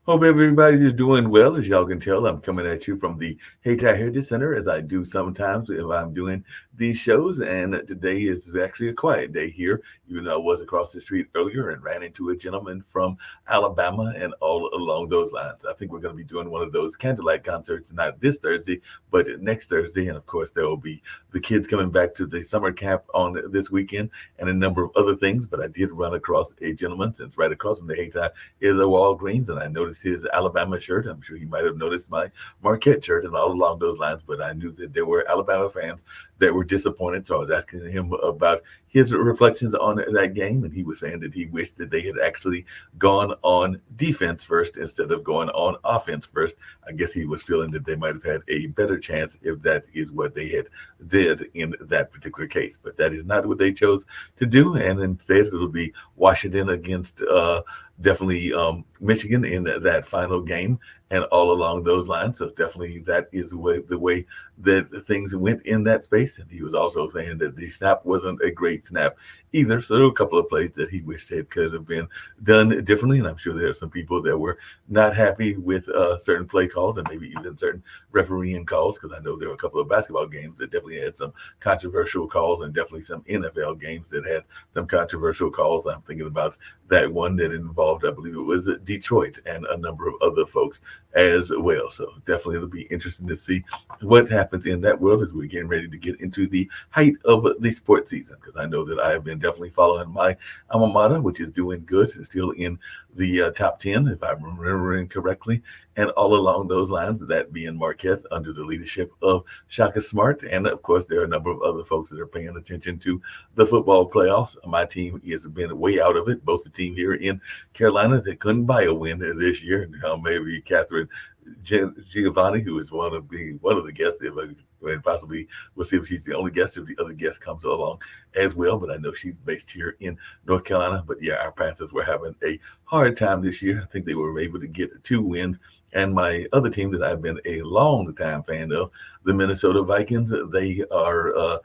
Hope everybody's doing well. As y'all can tell, I'm coming at you from the Hayti Heritage Center, as I do sometimes if I'm doing these shows. And today is actually a quiet day here, even though I was across the street earlier and ran into a gentleman from Alabama and all along those lines. I think we're going to be doing one of those candlelight concerts, not this Thursday, but next Thursday. And of course, there will be the kids coming back to the summer camp on this weekend and a number of other things. But I did run across a gentleman, since right across from the Hayti is a Walgreens, and I noticed his Alabama shirt. I'm sure you might have noticed my Marquette shirt and all along those lines, but I knew that there were Alabama fans that were disappointed. So I was asking him about his reflections on that game, and he was saying that he wished that they had actually gone on defense first instead of going on offense first. I guess he was feeling that they might have had a better chance if that is what they had did in that particular case. But that is not what they chose to do, and instead it'll be Washington against definitely Michigan in that final game and all along those lines. So definitely that is the way that things went in that space. And he was also saying that the snap wasn't a great snap either. So there were a couple of plays that he wished it could have been done differently. And I'm sure there are some people that were not happy with certain play calls and maybe even certain refereeing calls, because I know there were a couple of basketball games that definitely had some controversial calls, and definitely some NFL games that had some controversial calls. I'm thinking about that one that involved, I believe it was Detroit and a number of other folks as well. So definitely it'll be interesting to see what happens in that world as we're getting ready to get into the height of the sports season. Because I know that I have been definitely following my alma mater, which is doing good, it's still in the top 10, if I'm remembering correctly. And all along those lines, that being Marquette under the leadership of Shaka Smart. And of course, there are a number of other folks that are paying attention to the football playoffs. My team has been way out of it. Both the team here in Carolina that couldn't buy a win this year. Now maybe Catherine Giovanni, who is one of the guests, and possibly we'll see if she's the only guest, if the other guest comes along as well. But I know she's based here in North Carolina. But yeah, our Panthers were having a hard time this year. I think they were able to get 2 wins. And my other team that I've been a long time fan of, the Minnesota Vikings, they are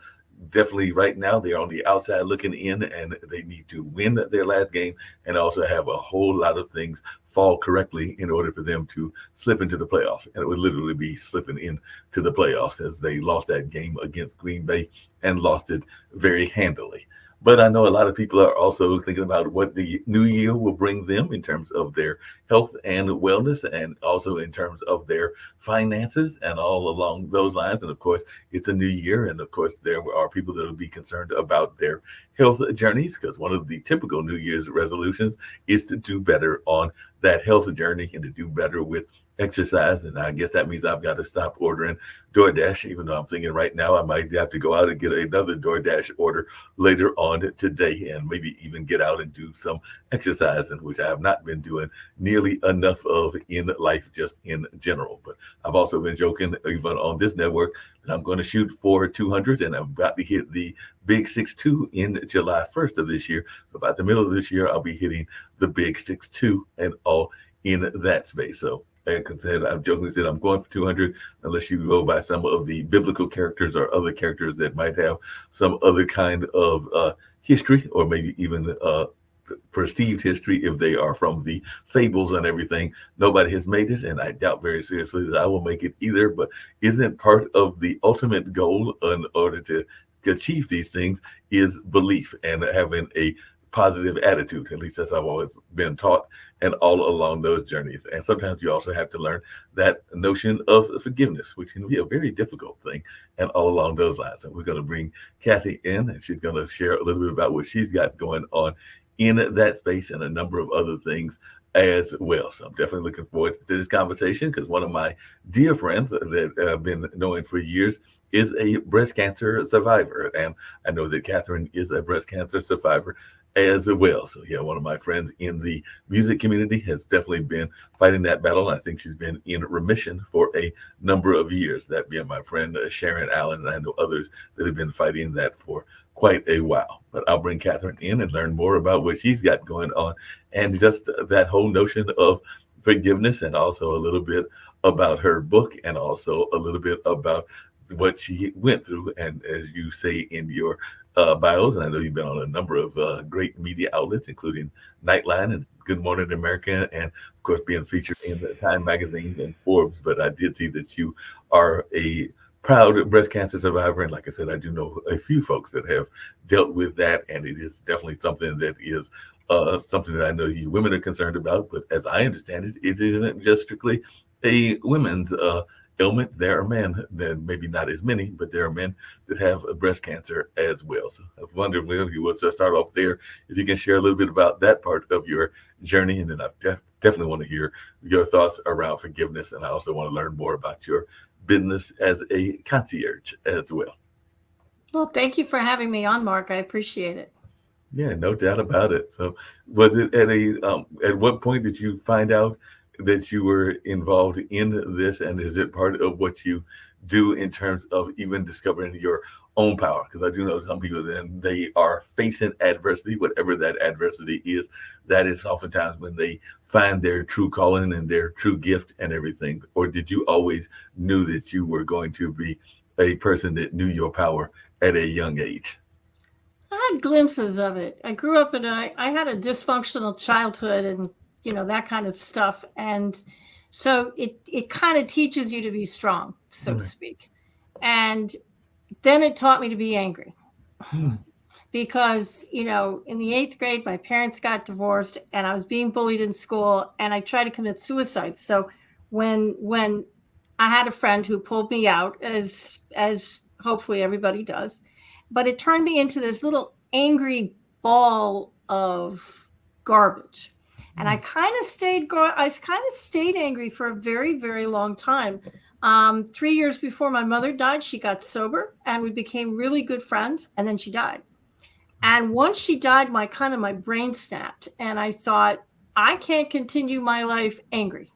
definitely right now they're on the outside looking in, and they need to win their last game and also have a whole lot of things fall correctly in order for them to slip into the playoffs. And it would literally be slipping into the playoffs, as they lost that game against Green Bay and lost it very handily. But I know a lot of people are also thinking about what the new year will bring them in terms of their health and wellness, and also in terms of their finances and all along those lines. And of course, it's a new year. And of course, there are people that will be concerned about their health journeys, because one of the typical New Year's resolutions is to do better on that health journey and to do better with exercise. And I guess that means I've got to stop ordering DoorDash, even though I'm thinking right now I might have to go out and get another DoorDash order later on today, and maybe even get out and do some exercising, which I have not been doing nearly enough of in life, just in general. But I've also been joking, even on this network, that I'm going to shoot for 200, and I'm about to hit the big 6'2" in July 1st of this year. So about the middle of this year, I'll be hitting the big 6'2" and all in that space. So like I said, I've jokingly said I'm going for 200, unless you go by some of the biblical characters or other characters that might have some other kind of history, or maybe even perceived history, if they are from the fables and everything. Nobody has made it, and I doubt very seriously that I will make it either. But isn't part of the ultimate goal in order to achieve these things is belief and having a positive attitude? At least that's how I've always been taught, and all along those journeys. And sometimes you also have to learn that notion of forgiveness, which can be a very difficult thing, and all along those lines. And we're going to bring Kathy in, and she's going to share a little bit about what she's got going on in that space and a number of other things as well. So I'm definitely looking forward to this conversation, because one of my dear friends that I've been knowing for years is a breast cancer survivor. And I know that Catherine is a breast cancer survivor as well. So yeah, one of my friends in the music community has definitely been fighting that battle. I think she's been in remission for a number of years. That being my friend Sharon Allen, and I know others that have been fighting that for quite a while. But I'll bring Catherine in and learn more about what she's got going on, and just that whole notion of forgiveness, and also a little bit about her book, and also a little bit about what she went through. And as you say in your bios, and I know you've been on a number of great media outlets, including Nightline and Good Morning America, and of course being featured in the Time magazines and Forbes. But I did see that you are a proud breast cancer survivor, and like I said, I do know a few folks that have dealt with that, and it is definitely something that is something that I know you women are concerned about. But as I understand it, it isn't just strictly a women's ailment. There are men, then maybe not as many, but there are men that have breast cancer as well. So I wonder if you would just start off there, if you can share a little bit about that part of your journey, and then I definitely want to hear your thoughts around forgiveness, and I also want to learn more about your business as a concierge as well. Well, thank you for having me on, Mark. I appreciate it. Yeah, no doubt about it. So, was it at what point did you find out that you were involved in this, and is it part of what you do in terms of even discovering your own power? Because I do know some people then they are facing adversity, whatever that adversity is. That is oftentimes when they find their true calling and their true gift and everything. Or did you always knew that you were going to be a person that knew your power at a young age? I had glimpses of it. I grew up I had a dysfunctional childhood and, that kind of stuff. And so it kind of teaches you to be strong, so to Right. speak. And then it taught me to be angry Hmm. because, in the eighth grade, my parents got divorced and I was being bullied in school and I tried to commit suicide. So when I had a friend who pulled me out, as hopefully everybody does, but it turned me into this little angry ball of garbage. And I kind of stayed angry for a very, very long time. 3 years before my mother died, she got sober and we became really good friends. And then she died. And once she died, my brain snapped, and I thought, I can't continue my life angry.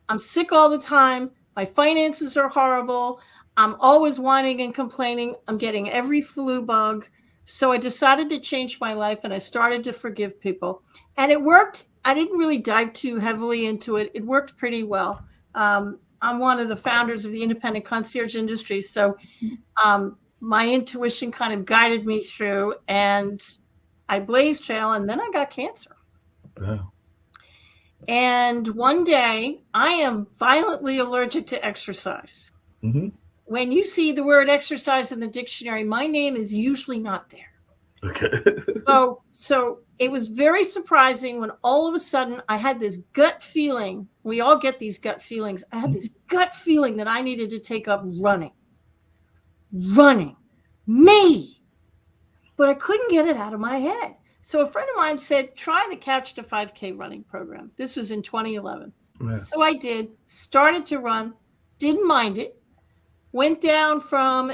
I'm sick all the time. My finances are horrible. I'm always whining and complaining. I'm getting every flu bug. So I decided to change my life and I started to forgive people. And it worked. I didn't really dive too heavily into it. It worked pretty well. I'm one of the founders of the independent concierge industry. So my intuition kind of guided me through, and I blazed trail, and then I got cancer. Wow. And one day, I am violently allergic to exercise. Hmm. When you see the word exercise in the dictionary, my name is usually not there. Okay. So it was very surprising when all of a sudden I had this gut feeling. We all get these gut feelings. I had this gut feeling that I needed to take up running, me, but I couldn't get it out of my head. So a friend of mine said, try the Couch to 5K running program. This was in 2011. Wow. So I did, started to run, didn't mind it, went from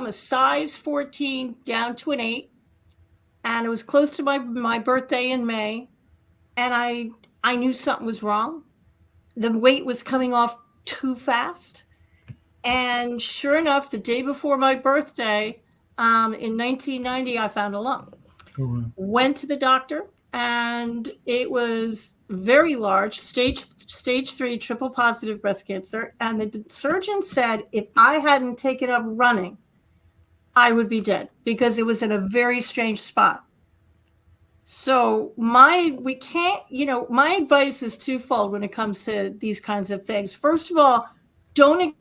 a size 14 down to an 8, and it was close to my birthday in May, and I knew something was wrong. The weight was coming off too fast. And sure enough, the day before my birthday, in 1990, I found a lump. Oh, wow. Went to the doctor, and it was very large, stage 3 triple positive breast cancer. And the surgeon said if I hadn't taken up running, I would be dead because it was in a very strange spot. So we can't, my advice is twofold when it comes to these kinds of things. First of all, don't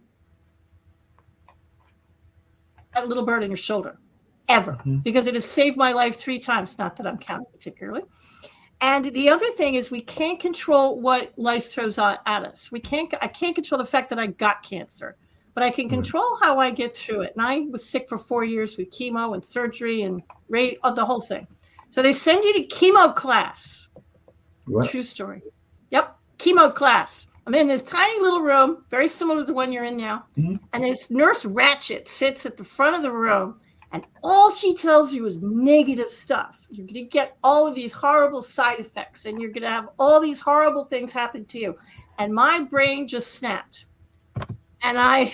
that little bird on your shoulder ever, Mhm. because it has saved my life 3 times. Not that I'm counting particularly. And the other thing is we can't control what life throws at us. I can't control the fact that I got cancer, but I can Right. control how I get through it. And I was sick for 4 years with chemo and surgery and the whole thing. So they send you to chemo class. Right. True story. Yep. Chemo class. I'm in this tiny little room, very similar to the one you're in now. Mhm. And this nurse Ratchet sits at the front of the room, and all she tells you is negative stuff. You're going to get all of these horrible side effects, and you're going to have all these horrible things happen to you. And my brain just snapped. And I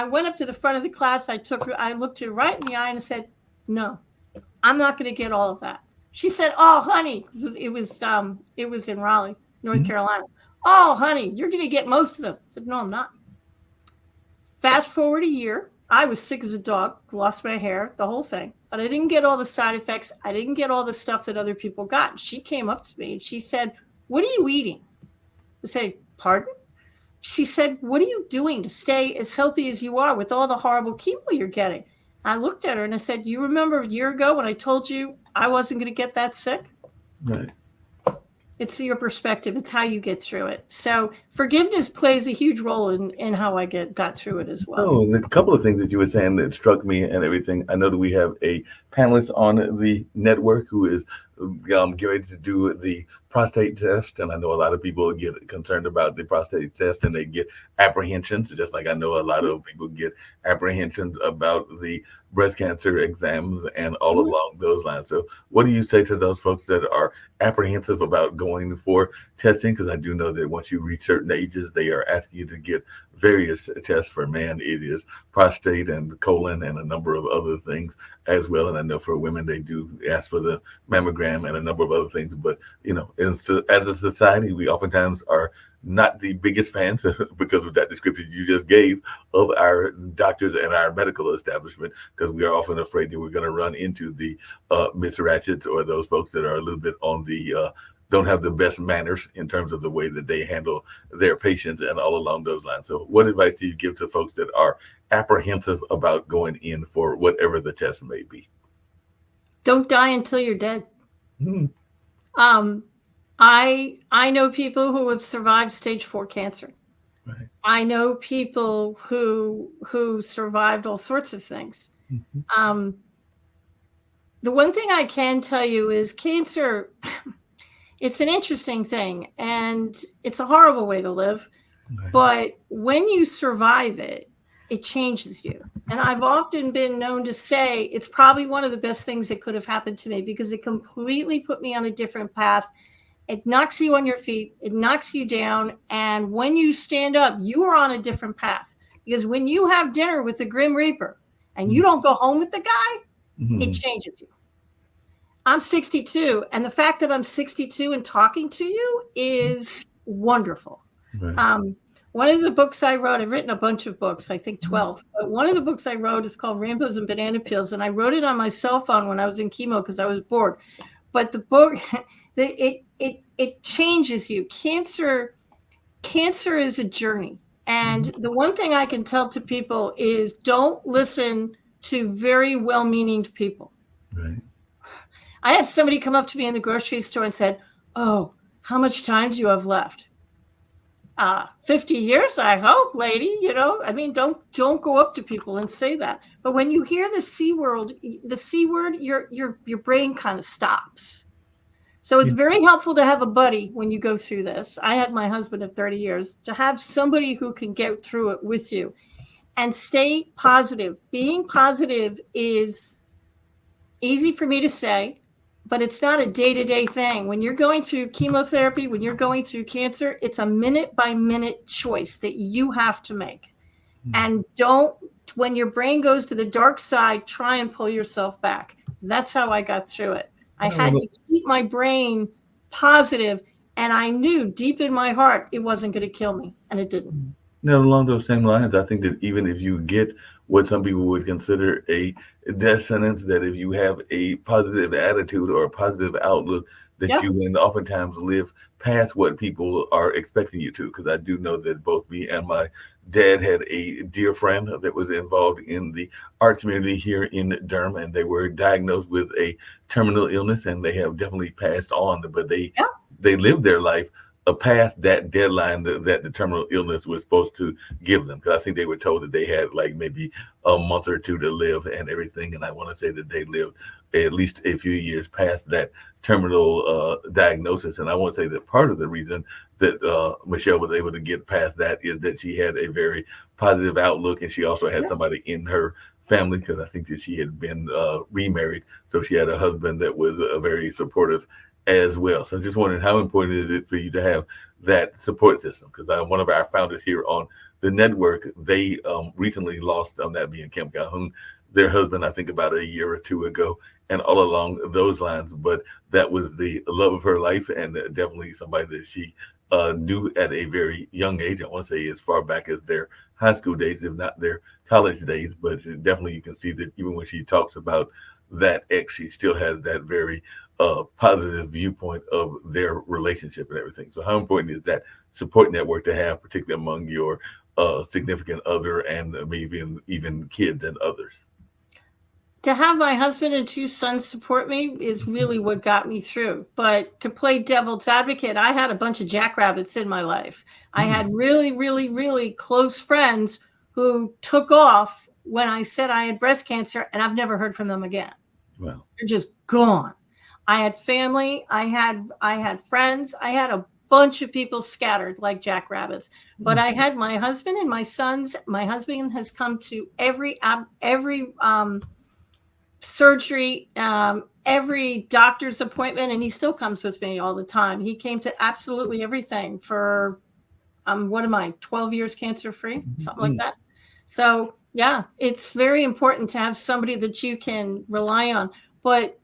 went up to the front of the class. I looked her right in the eye and I said, no, I'm not going to get all of that. She said, oh, honey, it was in Raleigh, North Mhm. Carolina. Oh, honey, you're going to get most of them. I said, no, I'm not. Fast forward a year, I was sick as a dog, lost my hair, the whole thing. But I didn't get all the side effects. I didn't get all the stuff that other people got. She came up to me and she said, "What are you eating?" I said, "Pardon?" She said, "What are you doing to stay as healthy as you are with all the horrible chemo you're getting?" I looked at her and I said, "You remember a year ago when I told you I wasn't going to get that sick?" Right. It's your perspective. It's how you get through it. So forgiveness plays a huge role in how I got through it as well. Oh, and a couple of things that you were saying that struck me and everything. I know that we have a panelist on the network who is getting ready to do the prostate test, and I know a lot of people get concerned about the prostate test and they get apprehensions, just like I know a lot of people get apprehensions about the breast cancer exams and all Mhm. along those lines. So, what do you say to those folks that are apprehensive about going for testing? Because I do know that once you reach certain ages, they are asking you to get various tests. For men, it is prostate and colon and a number of other things as well. And I know for women, they do ask for the mammogram and a number of other things. But, as a society, we oftentimes are not the biggest fans because of that description you just gave of our doctors and our medical establishment, because we are often afraid that we're going to run into the Miss Ratchets or those folks that are a little bit on the don't have the best manners in terms of the way that they handle their patients and all along those lines. So what advice do you give to folks that are apprehensive about going in for whatever the test may be? Don't die until you're dead. Hmm. I know people who have survived stage 4 cancer. Right. I know people who survived all sorts of things. Mhm. The one thing I can tell you is cancer, it's an interesting thing and it's a horrible way to live. Right. But when you survive it, it changes you. And I've often been known to say it's probably one of the best things that could have happened to me because it completely put me on a different path. It knocks you on your feet, it knocks you down. And when you stand up, you are on a different path. Because when you have dinner with the Grim Reaper and you don't go home with the guy, Mhm. it changes you. I'm 62, and the fact that I'm 62 and talking to you is wonderful. Right. One of the books I wrote, I've written a bunch of books, I think 12, but one of the books I wrote is called Rainbows and Banana Peels, and I wrote it on my cell phone when I was in chemo because I was bored. But the book, it changes you. Cancer is a journey. And the one thing I can tell to people is don't listen to very well-meaning people. Right. I had somebody come up to me in the grocery store and said, "Oh, how much time do you have left?" 50 years, I hope, lady. I mean, don't go up to people and say that. But when you hear the C word, your brain kind of stops. So it's very helpful to have a buddy when you go through this. I had my husband of 30 years, to have somebody who can get through it with you and stay positive. Being positive is easy for me to say, but it's not a day-to-day thing. When you're going through chemotherapy, when you're going through cancer, it's a minute-by-minute choice that you have to make. And don't, when your brain goes to the dark side, try and pull yourself back. That's how I got through it. I had to keep my brain positive, and I knew deep in my heart it wasn't going to kill me, and it didn't. Now, along those same lines, I think that even if you get what some people would consider a death sentence, that if you have a positive attitude or a positive outlook, that Yep. you can oftentimes live past what people are expecting you to. Because I do know that both me and my dad had a dear friend that was involved in the art community here in Durham, and they were diagnosed with a terminal illness, and they have definitely passed on. But Yep. they lived their life past that deadline that the terminal illness was supposed to give them. Because I think they were told that they had like maybe a month or two to live and everything. And I want to say that they lived at least a few years past that terminal diagnosis. And I want to say that part of the reason that Michelle was able to get past that is that she had a very positive outlook, and she also had Yep. somebody in her family, because I think that she had been remarried, so she had a husband that was very supportive as well. So just wondering, how important is it for you to have that support system? Because one of our founders here on the network, they recently lost, on that being Kim Calhoun, their husband, I think about a year or two ago, and all along those lines. But that was the love of her life, and definitely somebody that she knew at a very young age. I want to say as far back as their high school days, if not their college days. But definitely you can see that even when she talks about that ex, she still has that very positive viewpoint of their relationship and everything. So how important is that support network to have, particularly among your significant other and maybe even kids and others? To have my husband and two sons support me is really what got me through. But to play devil's advocate, I had a bunch of jackrabbits in my life. I had really, really, really close friends who took off when I said I had breast cancer, and I've never heard from them again. Well, They're just gone. I had family, I had friends, I had a bunch of people scattered like jackrabbits. But I had my husband and my sons. My husband has come to every surgery, every doctor's appointment, and he still comes with me all the time. He came to absolutely everything for what am I, 12 years cancer free, something like that. So yeah, it's very important to have somebody that you can rely on, but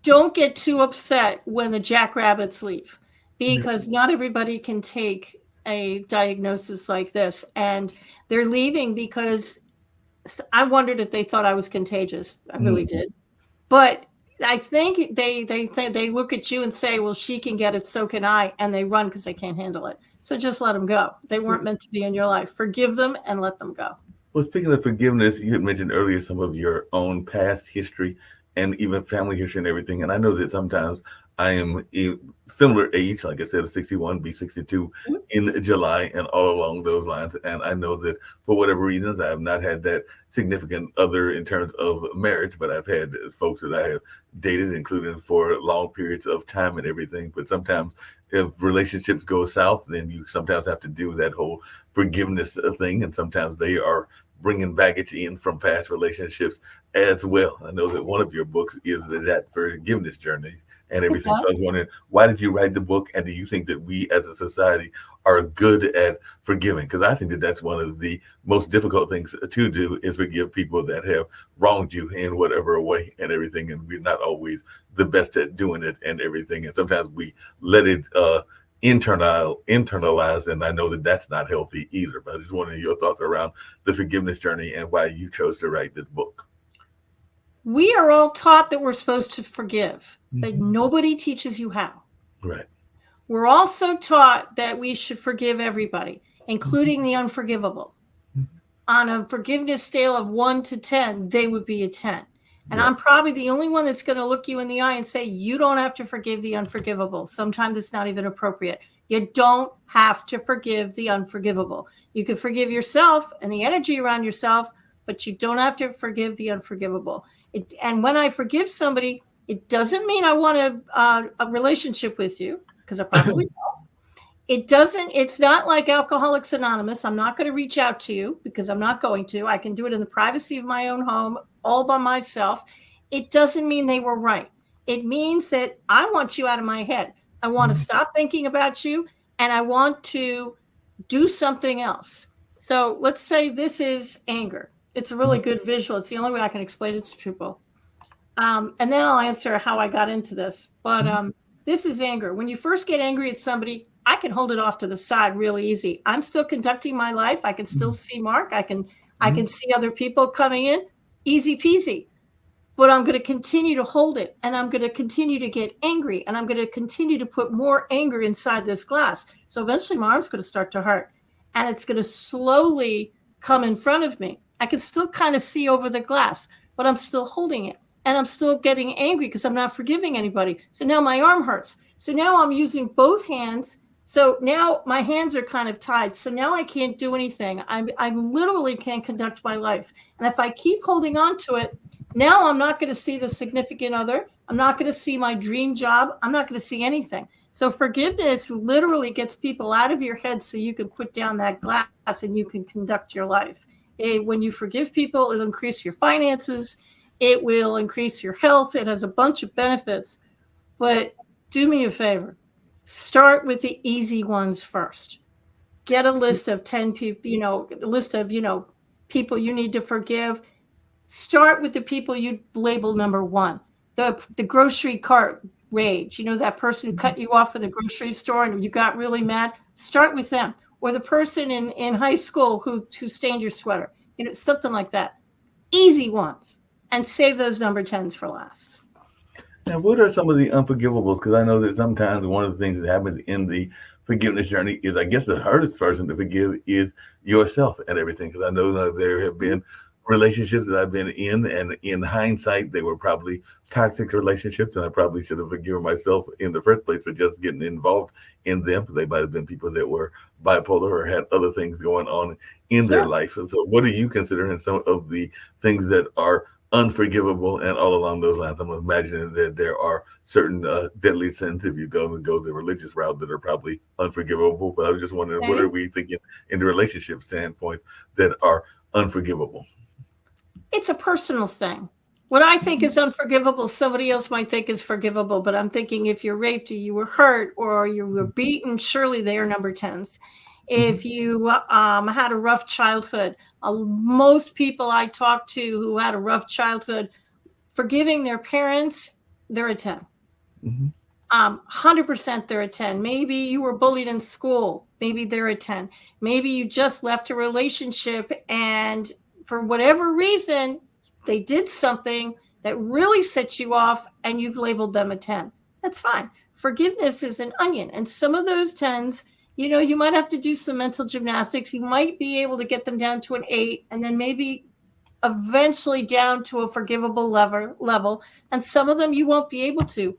don't get too upset when the jackrabbits leave, because not everybody can take a diagnosis like this, and they're leaving because I wondered if they thought I was contagious. I really did. But I think they look at you and say, well, she can get it, so can I. And they run because they can't handle it. So just let them go. They weren't meant to be in your life. Forgive them and let them go. Well, speaking of forgiveness, you had mentioned earlier some of your own past history and even family history and everything. And I know that sometimes I am a similar age, like I said, 61, be 62 in July, and all along those lines. And I know that for whatever reasons, I have not had that significant other in terms of marriage, but I've had folks that I have dated, including for long periods of time and everything. But sometimes if relationships go south, then you sometimes have to do that whole forgiveness thing. And sometimes they are bringing baggage in from past relationships as well. I know that one of your books is that forgiveness journey and everything. So I was wondering, why did you write the book? And do you think that we as a society are good at forgiving? Because I think that that's one of the most difficult things to do, is forgive people that have wronged you in whatever way and everything. And we're not always the best at doing it and everything. And sometimes we let it internalize, and I know that that's not healthy either. But I just wanted your thoughts around the forgiveness journey and why you chose to write this book. We are all taught that we're supposed to forgive, but nobody teaches you how. Right. We're also taught that we should forgive everybody, including the unforgivable. On a forgiveness scale of 1 to 10, they would be a 10. And I'm probably the only one that's going to look you in the eye and say, you don't have to forgive the unforgivable. Sometimes it's not even appropriate. You don't have to forgive the unforgivable. You can forgive yourself and the energy around yourself, but you don't have to forgive the unforgivable. And when I forgive somebody, it doesn't mean I want a relationship with you, because I probably don't. It's not like Alcoholics Anonymous. I'm not going to reach out to you, because I'm not going to. I can do it in the privacy of my own home, all by myself. It doesn't mean they were right. It means that I want you out of my head. I want to stop thinking about you, and I want to do something else. So let's say this is anger. It's a really good visual. It's the only way I can explain it to people. And then I'll answer how I got into this. But this is anger. When you first get angry at somebody, I can hold it off to the side really easy. I'm still conducting my life. I can still see Mark. I can see other people coming in. Easy peasy. But I'm going to continue to hold it, and I'm going to continue to get angry, and I'm going to continue to put more anger inside this glass. So eventually my arm's going to start to hurt, and it's going to slowly come in front of me. I can still kind of see over the glass, but I'm still holding it, and I'm still getting angry because I'm not forgiving anybody. So now my arm hurts. So now I'm using both hands. So now my hands are kind of tied. So now I can't do anything. I literally can't conduct my life. And if I keep holding on to it, now I'm not going to see the significant other. I'm not going to see my dream job. I'm not going to see anything. So forgiveness literally gets people out of your head so you can put down that glass and you can conduct your life. When you forgive people, it'll increase your finances. It will increase your health. It has a bunch of benefits. But do me a favor. Start with the easy ones first. Get a list of 10 people, a list of, people you need to forgive. Start with the people you label number 1. The grocery cart rage. That person who cut you off at the grocery store and you got really mad. Start with them. or the person in high school who stained your sweater, something like that. Easy ones, and save those number 10s for last. Now, what are some of the unforgivables? Because I know that sometimes one of the things that happens in the forgiveness journey is, I guess, the hardest person to forgive is yourself and everything. Because I know that there have been relationships that I've been in, and in hindsight, they were probably toxic relationships, and I probably should have forgiven myself in the first place for just getting involved in them. They might have been people that were bipolar or had other things going on in their Sure. life. And so, what do you consider in some of the things that are unforgivable, and all along those lines? I'm imagining that there are certain deadly sins, if you go the religious route, that are probably unforgivable. But I was just wondering, what are Okay. we thinking in the relationship standpoint that are unforgivable? It's a personal thing. What I think is unforgivable, somebody else might think is forgivable. But I'm thinking, if you're raped, or you were hurt, or you were beaten, surely they are number 10s. Mhm. If you had a rough childhood, most people I talk to who had a rough childhood, forgiving their parents, they're a 10. Mhm. 100% they're a 10. Maybe you were bullied in school. Maybe they're a 10. Maybe you just left a relationship, and for whatever reason, they did something that really set you off, and you've labeled them a 10. That's fine. Forgiveness is an onion. And some of those 10s, you might have to do some mental gymnastics. You might be able to get them down to an 8, and then maybe eventually down to a forgivable level. And some of them you won't be able to.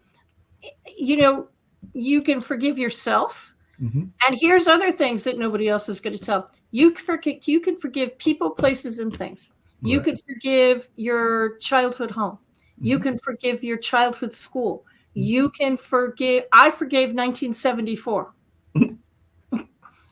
you know, you can forgive yourself. Mhm. And here's other things that nobody else is going to tell. You can forgive people, places, and things. You Right. can forgive your childhood home. You Mhm. can forgive your childhood school. You can forgive. I forgave 1974.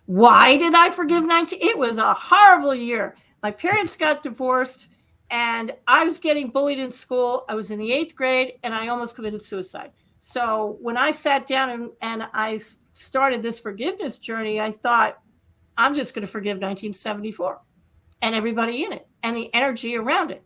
Why did I forgive 19? It was a horrible year. My parents got divorced, and I was getting bullied in school. I was in the 8th grade, and I almost committed suicide. So when I sat down and I started this forgiveness journey, I thought, I'm just going to forgive 1974 and everybody in it and the energy around it.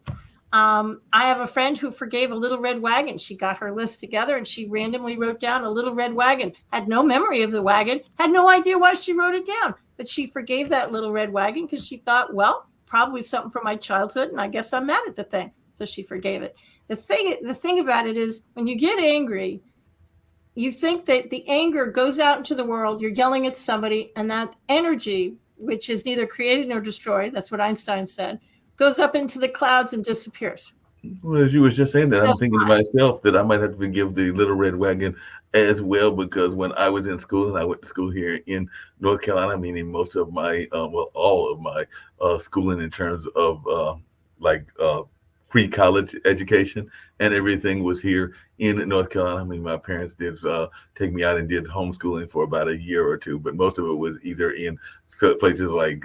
I have a friend who forgave a little red wagon. She got her list together and she randomly wrote down a little red wagon, had no memory of the wagon, had no idea why she wrote it down, but she forgave that little red wagon because she thought, well, probably something from my childhood, and I guess I'm mad at the thing. So she forgave it. The thing about it is, when you get angry, you think that the anger goes out into the world, you're yelling at somebody, and that energy, which is neither created nor destroyed, that's what Einstein said, goes up into the clouds and disappears. Well, as you was just saying that, I'm Just thinking to myself that I might have to forgive the Little Red Wagon as well, because when I was in school, and I went to school here in North Carolina, meaning most of my, well, all of my schooling in terms of like pre-college education and everything was here in North Carolina. I mean, my parents did take me out and did homeschooling for about a year or two, but most of it was either in places like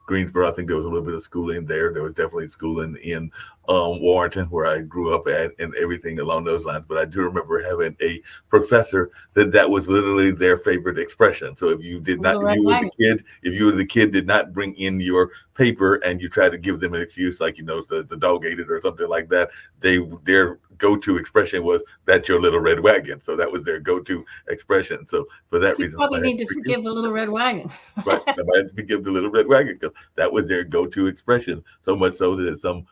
Greensboro. I think there was a little bit of schooling there. There was definitely schooling in Warrenton, where I grew up at, and everything along those lines. But I do remember having a professor that was literally their favorite expression. So if you did not, little red wagon. if you were the kid, did not bring in your paper, and you tried to give them an excuse, like, the dog ate it or something like that, their go-to expression was, "That's your little red wagon." So that was their go-to expression. So for that You reason, I probably had need to to forgive. forgive the little red wagon. Right. I might have to forgive the little red wagon, because that was their go-to expression. So much so that some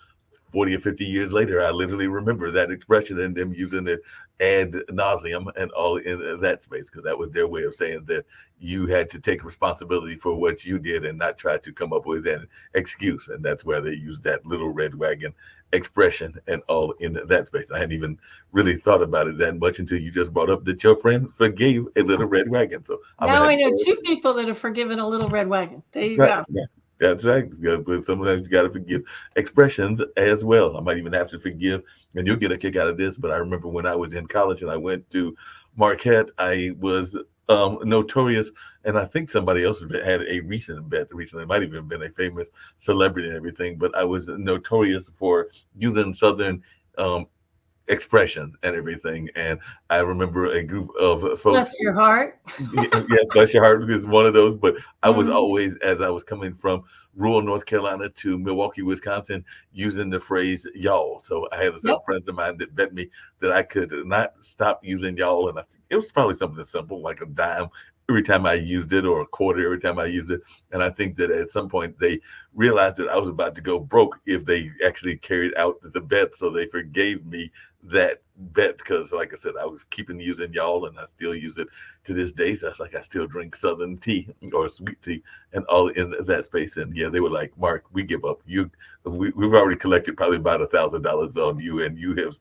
40 or 50 years later, I literally remember that expression and them using it ad nauseum and all in that space, because that was their way of saying that you had to take responsibility for what you did and not try to come up with an excuse. And that's where they used that little red wagon expression and all in that space. I hadn't even really thought about it that much until you just brought up that your friend forgave a little red wagon. So I'm gonna Now have I to know go. 2 people that have forgiven a little red wagon. There you Right. go. Yeah. That's right. But sometimes you got to forgive expressions as well. I might even have to forgive, and you'll get a kick out of this. But I remember when I was in college and I went to Marquette, I was notorious, and I think somebody else had a recent bet recently. It might even have been a famous celebrity and everything. But I was notorious for using Southern um, expressions and everything. And I remember a group of folks. Bless your heart. Yeah, yeah, bless your heart is one of those. But I was Mhm. always, as I was coming from rural North Carolina to Milwaukee, Wisconsin, using the phrase y'all. So I had Yep. some friends of mine that bet me that I could not stop using y'all. And I think it was probably something simple, like a dime every time I used it, or a quarter every time I used it. And I think that at some point they realized that I was about to go broke if they actually carried out the bet. So they forgave me that bet because, like I said, I was keeping using y'all, and I still use it to this day. So that's like I still drink Southern tea or sweet tea and all in that space. And yeah, they were like, Mark, we give up. We've already collected probably about $1,000 on you, and you have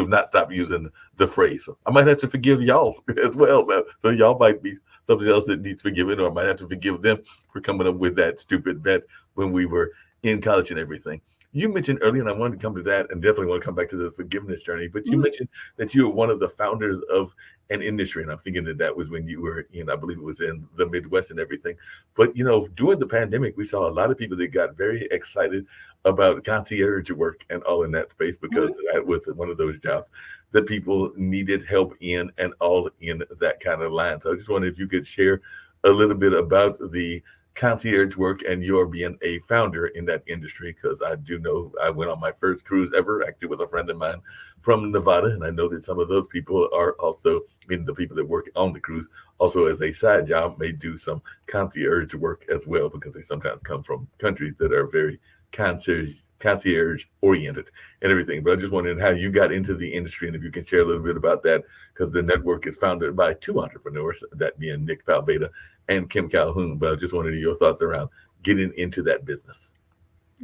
not stopped using the phrase. So I might have to forgive y'all as well. So y'all might be something else that needs forgiving, or I might have to forgive them for coming up with that stupid bet when we were in college and everything. You mentioned earlier, and I wanted to come to that, and definitely want to come back to the forgiveness journey. But you mentioned that you were one of the founders of an industry, and I'm thinking that was when you were in, I believe it was in the Midwest and everything. But during the pandemic, we saw a lot of people that got very excited about concierge work and all in that space because that was one of those jobs that people needed help in, and all in that kind of line. So I just wondered if you could share a little bit about the concierge work and your being a founder in that industry, because I do know I went on my first cruise ever actually with a friend of mine from Nevada, and I know that some of those people are also, I mean, the people that work on the cruise also as a side job may do some concierge work as well, because they sometimes come from countries that are very concierge oriented and everything. But I just wondered how you got into the industry, and if you can share a little bit about that, because the network is founded by two entrepreneurs, that being Nick Palbeda and Kim Calhoun. But I just wanted your thoughts around getting into that business.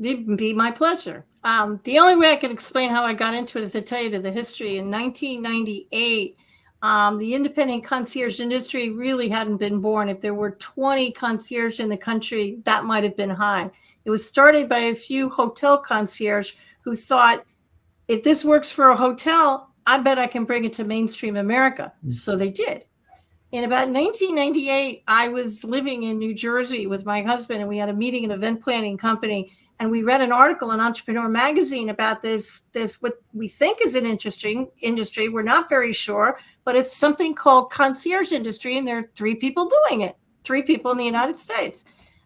It'd be my pleasure. The only way I can explain how I got into it is to tell you the history. In 1998, the independent concierge industry really hadn't been born. If there were 20 concierge in the country, that might have been high. It was started by a few hotel concierge who thought, if this works for a hotel, I bet I can bring it to mainstream America. So they did. In about 1998, I was living in New Jersey with my husband, and we had a meeting in an event planning company. And we read an article in Entrepreneur Magazine about this what we think is an interesting industry. We're not very sure, but it's something called concierge industry, and there are 3 people doing it, 3 people in the United States.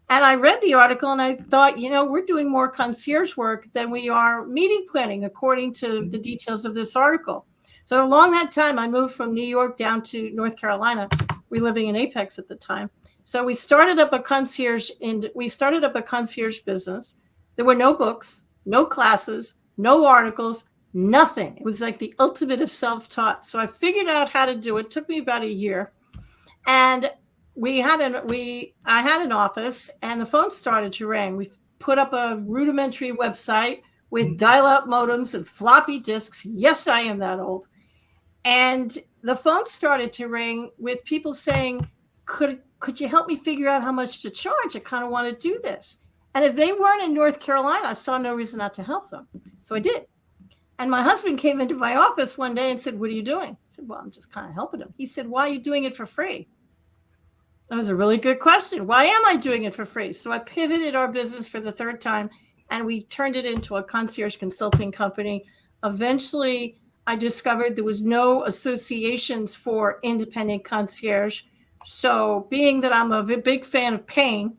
And I read the article and I thought, we're doing more concierge work than we are meeting planning, according to the details of this article. So along that time, I moved from New York down to North Carolina. We were living in Apex at the time. So we started up a concierge business. There were no books, no classes, no articles, nothing. It was like the ultimate of self-taught. So I figured out how to do it. It took me about a year. And I had an office, and the phone started to ring. We put up a rudimentary website with dial-up modems and floppy disks. Yes, I am that old. And the phone started to ring with people saying, could you help me figure out how much to charge? I kind of want to do this. And if they weren't in North Carolina, I saw no reason not to help them. So I did. And my husband came into my office one day and said, "What are you doing?" I said, "Well, I'm just kind of helping him." He said, "Why are you doing it for free?" That was a really good question. Why am I doing it for free? So I pivoted our business for the 3rd time, and we turned it into a concierge consulting company. Eventually, I discovered there was no associations for independent concierge. So being that I'm a big fan of pain,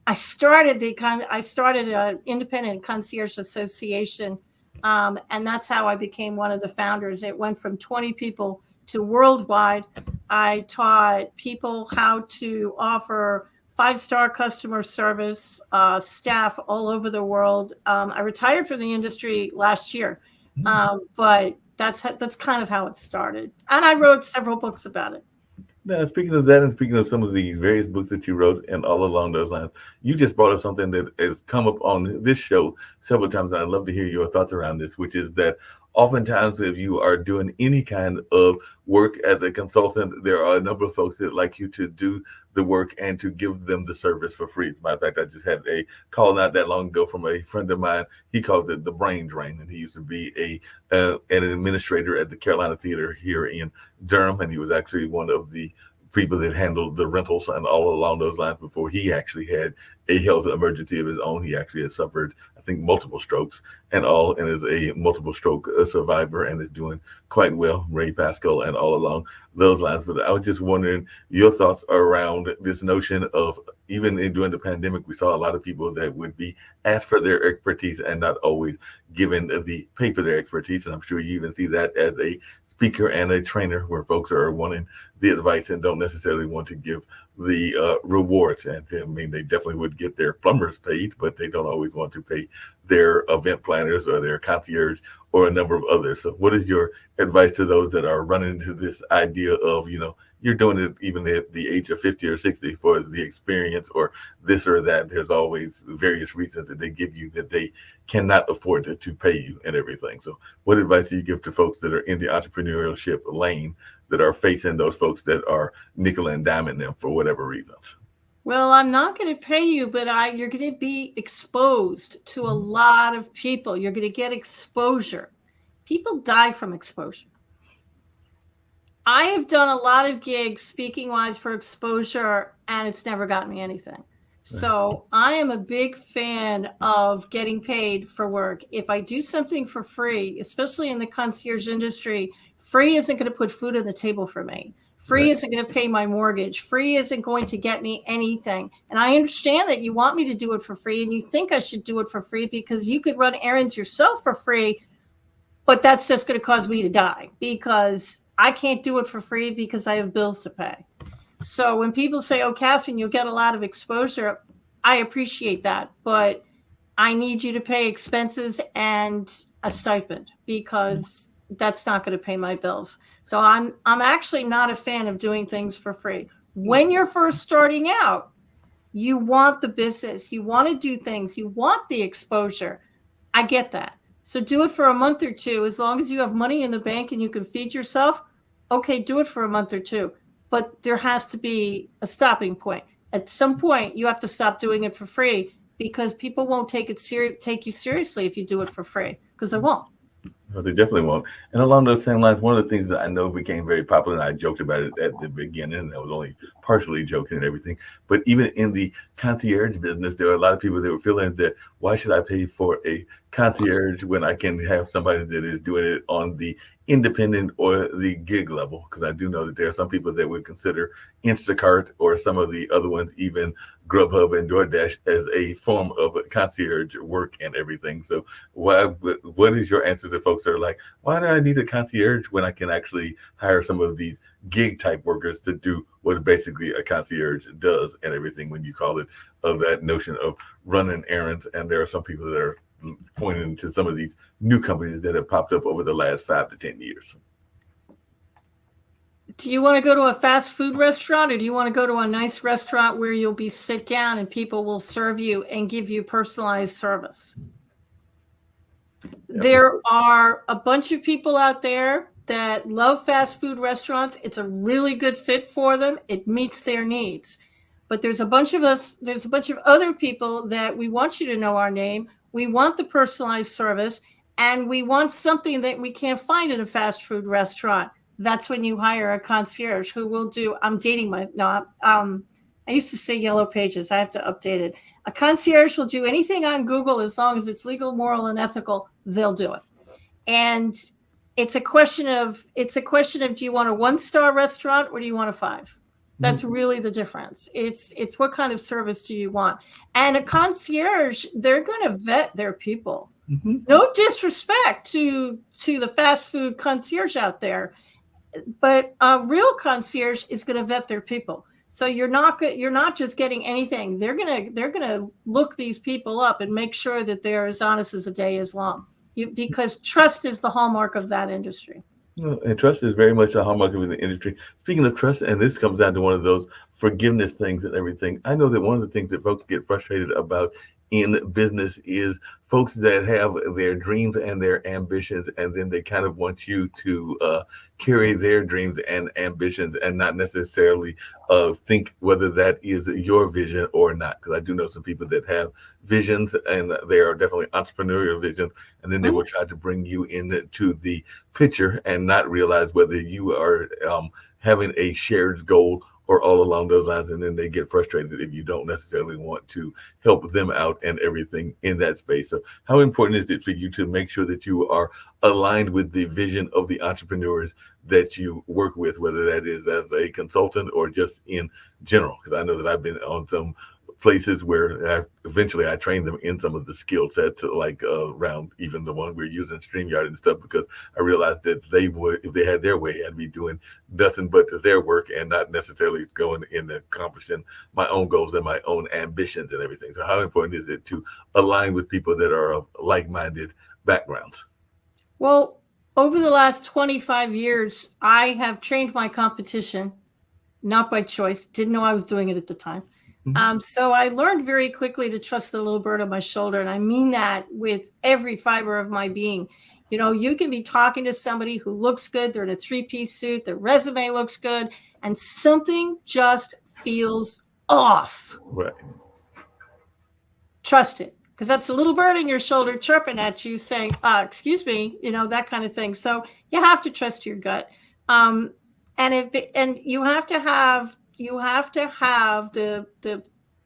I started an independent concierge association. And that's how I became one of the founders. It went from 20 people to worldwide. I taught people how to offer 5-star customer service, staff all over the world. I retired from the industry last year, but that's kind of how it started. And I wrote several books about it. Now, speaking of that, and speaking of some of the various books that you wrote and all along those lines, you just brought up something that has come up on this show several times, and I'd love to hear your thoughts around this, which is that oftentimes if you are doing any kind of work as a consultant, there are a number of folks that like you to do the work and to give them the service for free. As a matter of fact, I just had a call not that long ago from a friend of mine. He calls it the brain drain, and he used to be an administrator at the Carolina Theater here in Durham, and he was actually one of the people that handled the rentals and all along those lines before he actually had a health emergency of his own. He actually has suffered, I think, multiple strokes and is a multiple stroke survivor and is doing quite well, Ray Pascal and all along those lines. But I was just wondering your thoughts around this notion of, even during the pandemic, we saw a lot of people that would be asked for their expertise and not always given the pay for their expertise. And I'm sure you even see that as a speaker and a trainer where folks are wanting the advice and don't necessarily want to give the rewards. And I mean, they definitely would get their plumbers paid, but they don't always want to pay their event planners or their concierge or a number of others. So what is your advice to those that are running into this idea of, you're doing it even at the age of 50 or 60 for the experience or this or that? There's always various reasons that they give you that they cannot afford to pay you and everything. So what advice do you give to folks that are in the entrepreneurship lane that are facing those folks that are nickel and diming them for whatever reasons? Well, I'm not going to pay you, but you're going to be exposed to a lot of people. You're going to get exposure. People die from exposure. I have done a lot of gigs speaking wise for exposure, and it's never gotten me anything. So I am a big fan of getting paid for work. If I do something for free, especially in the concierge industry, free isn't going to put food on the table for me. Free isn't going to pay my mortgage. Free isn't going to get me anything. And I understand that you want me to do it for free, and you think I should do it for free because you could run errands yourself for free, but that's just going to cause me to die because I can't do it for free because I have bills to pay. So when people say, oh, Catherine, you'll get a lot of exposure, I appreciate that, but I need you to pay expenses and a stipend because that's not going to pay my bills. So I'm actually not a fan of doing things for free. When you're first starting out, you want the business, you want to do things, you want the exposure. I get that. So do it for a month or two. As long as you have money in the bank and you can feed yourself, okay, do it for a month or two. But there has to be a stopping point. At some point, you have to stop doing it for free because people won't take you seriously if you do it for free, because they won't. No, they definitely won't. And along those same lines, one of the things that I know became very popular, and I joked about it at the beginning, and I was only partially joking and everything, but even in the concierge business, there are a lot of people that were feeling that, why should I pay for a concierge when I can have somebody that is doing it on the independent or the gig level? Because I do know that there are some people that would consider Instacart or some of the other ones, even Grubhub and DoorDash, as a form of concierge work and everything. So what is your answer to folks that are like, why do I need a concierge when I can actually hire some of these gig type workers to do what basically a concierge does and everything, when you call it of that notion of running errands? And there are some people that are pointing to some of these new companies that have popped up over the last 5 to 10 years. Do you want to go to a fast food restaurant, or do you want to go to a nice restaurant where you'll be sit down and people will serve you and give you personalized service? Yep. There are a bunch of people out there that love fast food restaurants. It's a really good fit for them. It meets their needs. But there's a bunch of other people that we want you to know our name. We want the personalized service, and we want something that we can't find in a fast food restaurant. That's when you hire a concierge who will do, I used to say Yellow Pages. I have to update it. A concierge will do anything on Google as long as it's legal, moral, and ethical. They'll do it. And it's a question of, do you want a 1-star restaurant or do you want a 5? That's really the difference. It's what kind of service do you want? And a concierge, they're going to vet their people. Mm-hmm. No disrespect to the fast food concierge out there, but a real concierge is going to vet their people. So you're not just getting anything. They're gonna look these people up and make sure that they're as honest as the day is long. Because trust is the hallmark of that industry. And trust is very much a hallmark of the industry. Speaking of trust, and this comes down to one of those forgiveness things and everything. I know that one of the things that folks get frustrated about in business is folks that have their dreams and their ambitions, and then they kind of want you to carry their dreams and ambitions and not necessarily think whether that is your vision or not. Because I do know some people that have visions, and they are definitely entrepreneurial visions, and then they will try to bring you into the picture and not realize whether you are having a shared goal or all along those lines, and then they get frustrated if you don't necessarily want to help them out and everything in that space. So how important is it for you to make sure that you are aligned with the vision of the entrepreneurs that you work with, whether that is as a consultant or just in general? Because I know that I've been on some places where eventually I trained them in some of the skill sets, like around even the one we're using StreamYard and stuff, because I realized that they would, if they had their way, I'd be doing nothing but their work and not necessarily going in accomplishing my own goals and my own ambitions and everything. So how important is it to align with people that are of like-minded backgrounds? Well, over the last 25 years, I have trained my competition, not by choice, didn't know I was doing it at the time. So I learned very quickly to trust the little bird on my shoulder. And I mean that with every fiber of my being. You know, you can be talking to somebody who looks good. They're in a 3-piece suit. Their resume looks good. And something just feels off. Right. Trust it. Because that's a little bird on your shoulder chirping at you saying, excuse me, you know, that kind of thing. So you have to trust your gut. And you have to have the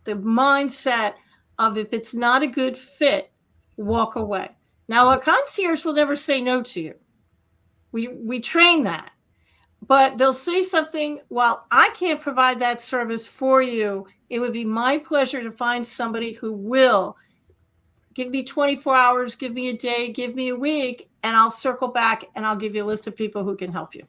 mindset of, if it's not a good fit, walk away. Now, a concierge will never say no to you. We train that, but they'll say something, well, I can't provide that service for you. It would be my pleasure to find somebody who will. Give me 24 hours, give me a day, give me a week, and I'll circle back and I'll give you a list of people who can help you.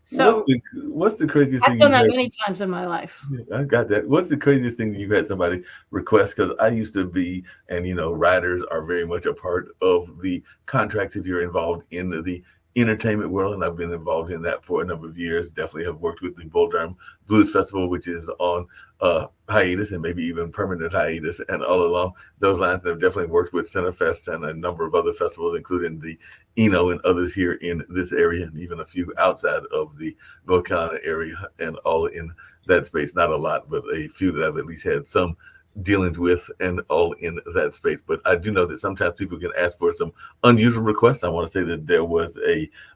So what's the craziest thing? I've done that many times in my life. I got that. What's the craziest thing that you've had somebody request? Because I used to be, and riders are very much a part of the contracts if you're involved in the entertainment world, and I've been involved in that for a number of years. Definitely have worked with the Bull Durham Blues Festival, which is on hiatus and maybe even permanent hiatus, and all along those lines I've definitely worked with Centerfest and a number of other festivals, including the Eno and others here in this area, and even a few outside of the North Carolina area, and all in that space. Not a lot, but a few that I've at least had some dealings with, and all in that space. But I do know that sometimes people can ask for some unusual requests. I want to say that there was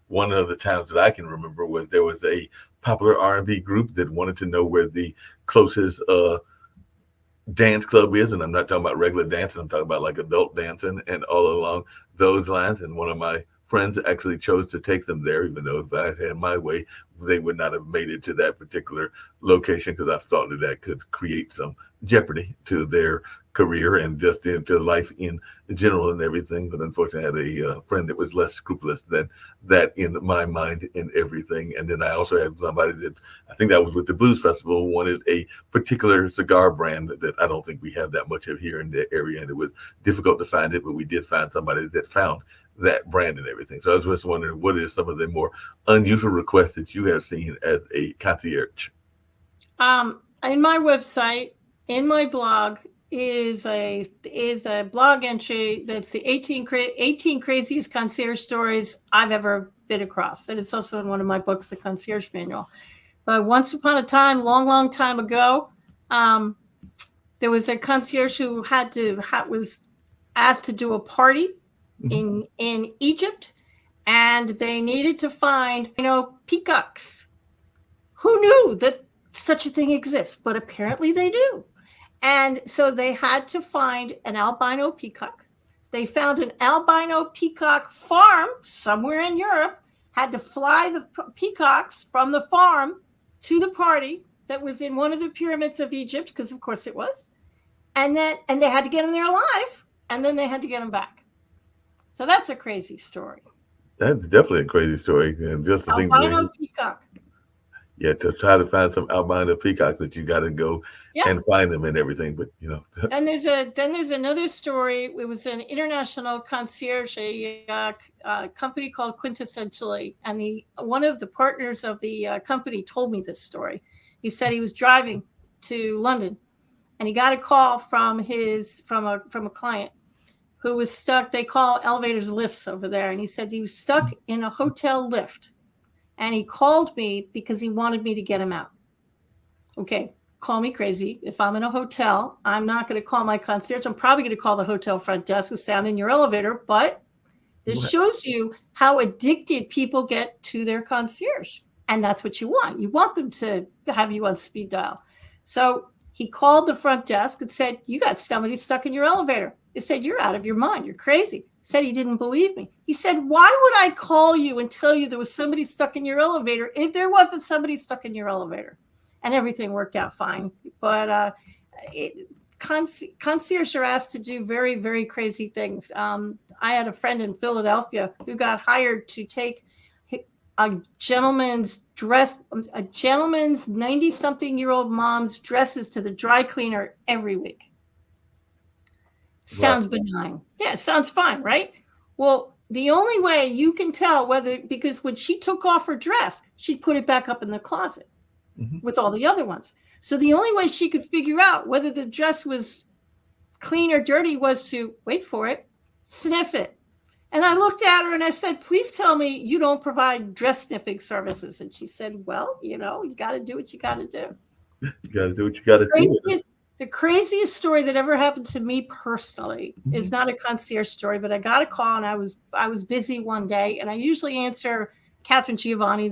one of the times that I can remember was there was a popular R&B group that wanted to know where the closest dance club is, and I'm not talking about regular dancing, I'm talking about like adult dancing and all along those lines. And one of my friends actually chose to take them there, even though if I had my way, they would not have made it to that particular location, because I thought that could create some jeopardy to their career and just into life in general and everything. But unfortunately, I had a friend that was less scrupulous than that in my mind and everything. And then I also had somebody that, I think that was with the Blues Festival, wanted a particular cigar brand that I don't think we have that much of here in the area, and it was difficult to find it, but we did find somebody that found that brand and everything. So I was just wondering, what are some of the more unusual requests that you have seen as a concierge? In my website, in my blog, is a blog entry that's the 18 craziest concierge stories I've ever been across, and it's also in one of my books, The Concierge Manual. But once upon a time, long time ago, there was a concierge who was asked to do a party in Egypt, and they needed to find peacocks. Who knew that such a thing exists? But apparently they do. And so they had to find an albino peacock. They found an albino peacock farm somewhere in Europe, had to fly the peacocks from the farm to the party that was in one of the pyramids of Egypt, because of course it was. And they had to get them there alive, and then they had to get them back. So that's a crazy story. That's definitely a crazy story. And just the albino peacock. Yeah, to try to find some albino peacocks, that you got to go and find them and everything. But Then there's another story. It was an international concierge, a company called Quintessentially, and one of the partners of the company told me this story. He said he was driving to London, and he got a call from a client who was stuck. They call elevators lifts over there, and he said he was stuck in a hotel lift. And he called me because he wanted me to get him out. Okay, call me crazy. If I'm in a hotel, I'm not going to call my concierge. I'm probably going to call the hotel front desk and say, I'm in your elevator. But this shows you how addicted people get to their concierge. And that's what you want. You want them to have you on speed dial. So he called the front desk and said, you got somebody stuck in your elevator. They said, you're out of your mind. You're crazy. Said he didn't believe me. He said, why would I call you and tell you there was somebody stuck in your elevator if there wasn't somebody stuck in your elevator? And everything worked out fine. But concierge are asked to do very, very crazy things. I had a friend in Philadelphia who got hired to take a gentleman's 90-something-year-old mom's dresses to the dry cleaner every week. Sounds benign. Yeah, it sounds fine, right? Well, the only way you can tell because when she took off her dress, she'd put it back up in the closet with all the other ones. So the only way she could figure out whether the dress was clean or dirty was to, wait for it, sniff it. And I looked at her and I said, please tell me you don't provide dress sniffing services. And she said, well, you got to do what you got to do. You got to do what you got to do. The craziest story that ever happened to me personally is not a concierge story, but I got a call and I was busy one day, and I usually answer Catherine Giovanni,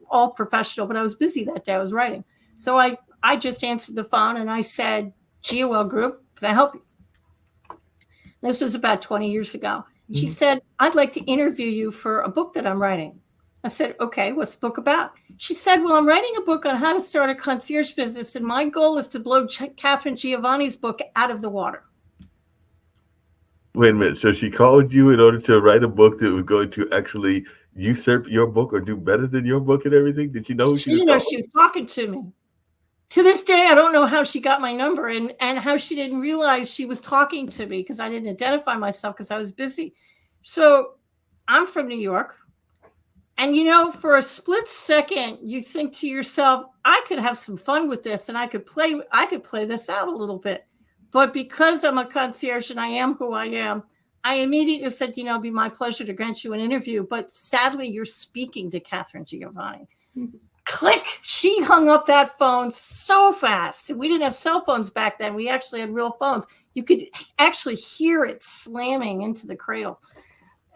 all professional, but I was busy that day. I was writing. So I just answered the phone and I said, GOL Group, can I help you? This was about 20 years ago. She said, I'd like to interview you for a book that I'm writing. I said, okay, what's the book about? She said, well, I'm writing a book on how to start a concierge business, and my goal is to blow Catherine Giovanni's book out of the water. Wait a minute. So she called you in order to write a book that was going to actually usurp your book or do better than your book and everything? Did you know who she didn't know she was talking to me? To this day, I don't know how she got my number and how she didn't realize she was talking to me because I didn't identify myself because I was busy. So I'm from New York. And, for a split second, you think to yourself, I could have some fun with this and I could play this out a little bit. But because I'm a concierge and I am who I am, I immediately said, it'd be my pleasure to grant you an interview. But sadly, you're speaking to Catherine Giovanni. Click. She hung up that phone so fast. We didn't have cell phones back then. We actually had real phones. You could actually hear it slamming into the cradle.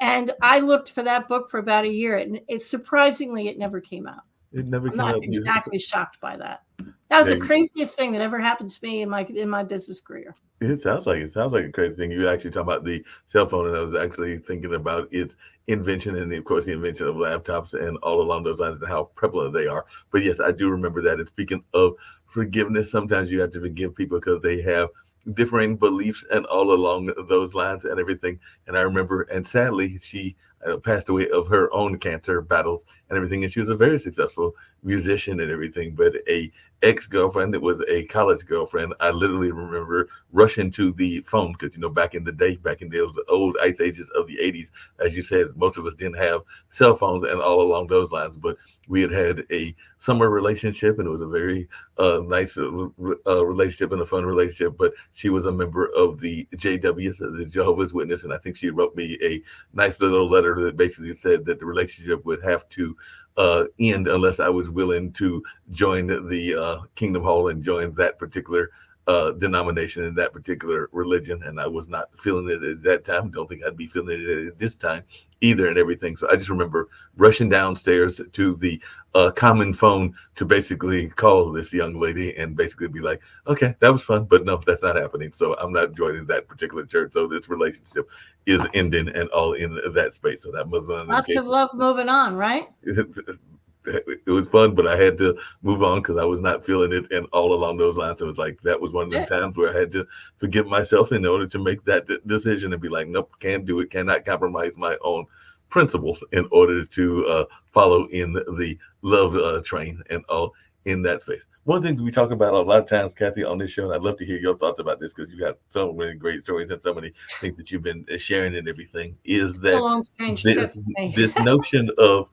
And I looked for that book for about a year, and surprisingly, it never came out. It never came out. I'm not exactly shocked by that. That was the craziest thing that ever happened to me in my business career. It sounds like a crazy thing. You actually talking about the cell phone, and I was actually thinking about its invention and, of course, the invention of laptops and all along those lines and how prevalent they are. But yes, I do remember that. And speaking of forgiveness, sometimes you have to forgive people because they have differing beliefs and all along those lines and everything. And I remember, and sadly, she passed away of her own cancer battles and everything. And she was a very successful musician and everything, but a ex-girlfriend that was a college girlfriend, I literally remember rushing to the phone because, back in those old ice ages of the 80s, as you said, most of us didn't have cell phones and all along those lines, but we had a summer relationship and it was a very nice relationship and a fun relationship, but she was a member of the JWs, the Jehovah's Witness, and I think she wrote me a nice little letter that basically said that the relationship would have to end unless I was willing to join the Kingdom Hall and join that particular denomination and that particular religion. And I was not feeling it at that time. Don't think I'd be feeling it at this time either and everything. So I just remember rushing downstairs to the common phone to basically call this young lady and basically be like, okay, that was fun, but no, that's not happening. So I'm not joining that particular church. So this relationship is ending and all in that space. So that was lots of love moving on, right? It was fun, but I had to move on because I was not feeling it. And all along those lines, it was like, that was one of the times where I had to forgive myself in order to make that decision and be like, nope, can't do it. Cannot compromise my own principles in order to follow in the love train and all in that space. One of the things we talk about a lot of times, Kathy, on this show, and I'd love to hear your thoughts about this because you have so many great stories and so many things that you've been sharing and everything, is that this notion of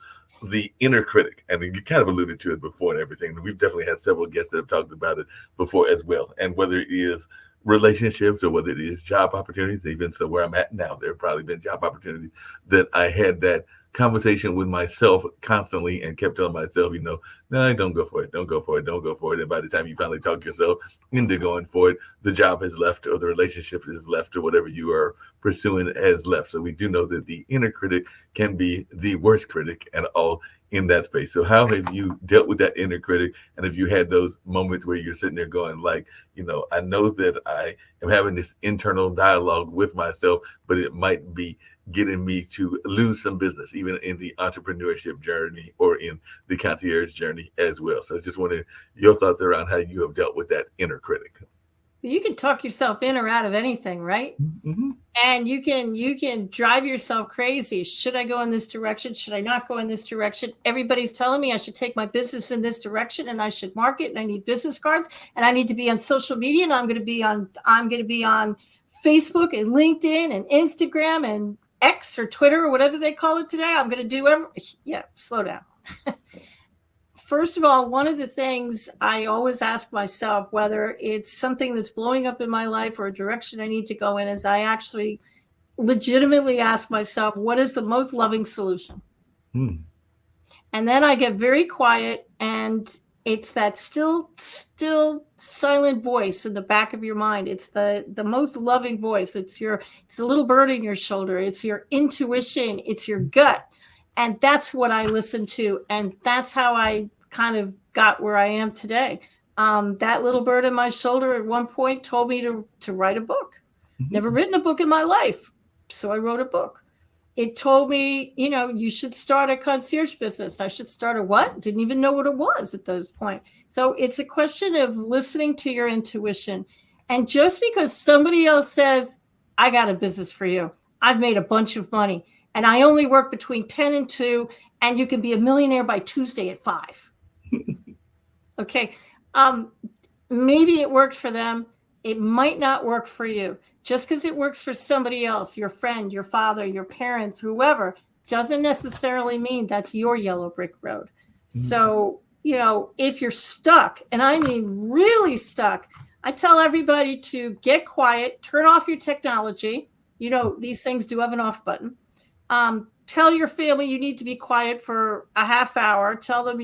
the inner critic, and you kind of alluded to it before and everything. We've definitely had several guests that have talked about it before as well. And whether it is relationships or whether it is job opportunities, even so where I'm at now, there have probably been job opportunities that I had that conversation with myself constantly and kept telling myself, no, don't go for it. Don't go for it. Don't go for it. And by the time you finally talk yourself into going for it, the job has left or the relationship is left or whatever you are pursuing has left. So we do know that the inner critic can be the worst critic and all in that space. So how have you dealt with that inner critic? And have you had those moments where you're sitting there going like, I know that I am having this internal dialogue with myself, but it might be getting me to lose some business, even in the entrepreneurship journey or in the concierge journey as well. So I just wanted your thoughts around how you have dealt with that inner critic. you can talk yourself in or out of anything, right? Mm-hmm. And you can drive yourself crazy. Should I go in this direction? Should I not go in this direction? Everybody's telling me I should take my business in this direction, and I should market, and I need business cards, and I need to be on social media, and I'm going to be on Facebook and LinkedIn and Instagram and X or Twitter or whatever they call it today. I'm going to do slow down. First of all, one of the things I always ask myself, whether it's something that's blowing up in my life or a direction I need to go in, is I actually legitimately ask myself, what is the most loving solution? And then I get very quiet, and it's that still silent voice in the back of your mind. It's the most loving voice. It's the little bird in your shoulder. It's your intuition. It's your gut. And that's what I listen to. And that's how I kind of got where I am today. That little bird in my shoulder at one point told me to write a book. Never written a book in my life. So I wrote a book. It told me, you should start a concierge business. I should start a what? Didn't even know what it was at those point. So it's a question of listening to your intuition. And just because somebody else says, I got a business for you, I've made a bunch of money, and I only work between 10 and 2, and you can be a millionaire by Tuesday at 5. Okay. Maybe it worked for them. It might not work for you. Just because it works for somebody else, your friend, your father, your parents, whoever, doesn't necessarily mean that's your yellow brick road. So, if you're stuck, and I mean really stuck, I tell everybody to get quiet, turn off your technology. These things do have an off button. Tell your family you need to be quiet for a half hour. Tell them,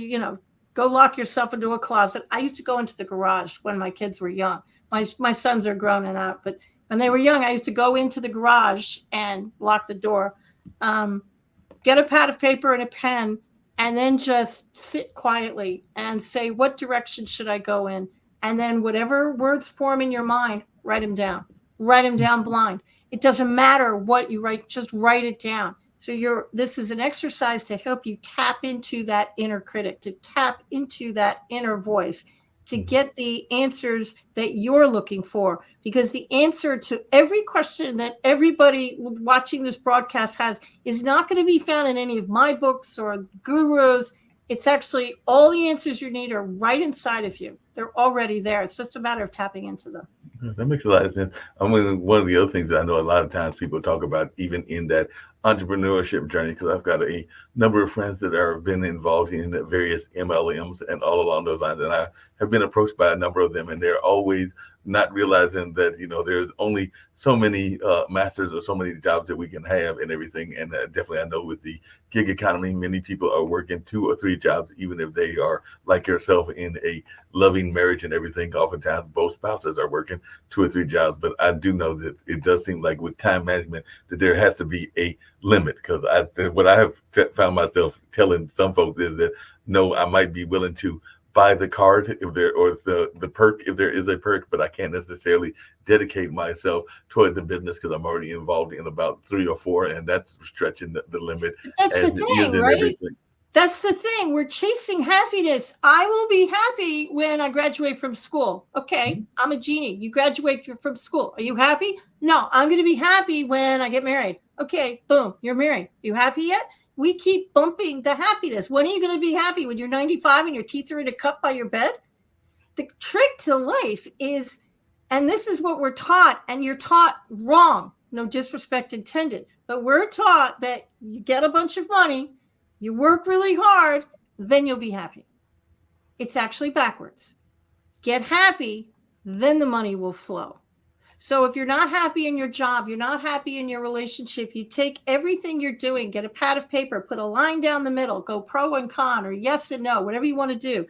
go lock yourself into a closet. I used to go into the garage when my kids were young. My sons are grown and out, but when they were young, I used to go into the garage and lock the door, get a pad of paper and a pen, and then just sit quietly and say, what direction should I go in? And then whatever words form in your mind, write them down. Write them down blind. It doesn't matter what you write, just write it down. So this is an exercise to help you tap into that inner critic, to tap into that inner voice, to get the answers that you're looking for. Because the answer to every question that everybody watching this broadcast has is not going to be found in any of my books or gurus. It's actually all the answers you need are right inside of you. They're already there. It's just a matter of tapping into them. That makes a lot of sense. I mean, one of the other things that I know a lot of times people talk about, even in that entrepreneurship journey, because I've got a number of friends that have been involved in various MLMs and all along those lines, and I have been approached by a number of them, and they're always not realizing that there's only so many masters or so many jobs that we can have and everything. And definitely, I know with the gig economy, many people are working 2 or 3 jobs, even if they are like yourself in a loving marriage and everything. Oftentimes, both spouses are working 2 or 3 jobs. But I do know that it does seem like with time management that there has to be a limit, because what I have found myself telling some folks is that no, I might be willing to buy the card if there, or the perk if there is a perk, but I can't necessarily dedicate myself toward the business because I'm already involved in about 3 or 4, and that's stretching the limit. That's the thing, right? Everything. That's the thing. We're chasing happiness. I will be happy when I graduate from school. Okay, I'm a genie. You graduate from school. Are you happy? No, I'm going to be happy when I get married. Okay, boom, you're married. You happy yet? We keep bumping the happiness. When are you going to be happy? When you're 95 and your teeth are in a cup by your bed? The trick to life is, and this is what we're taught, and you're taught wrong. No disrespect intended, but we're taught that you get a bunch of money, you work really hard, then you'll be happy. It's actually backwards. Get happy, then the money will flow. So if you're not happy in your job, you're not happy in your relationship, you take everything you're doing, get a pad of paper, put a line down the middle, go pro and con, or yes and no, whatever you want to do.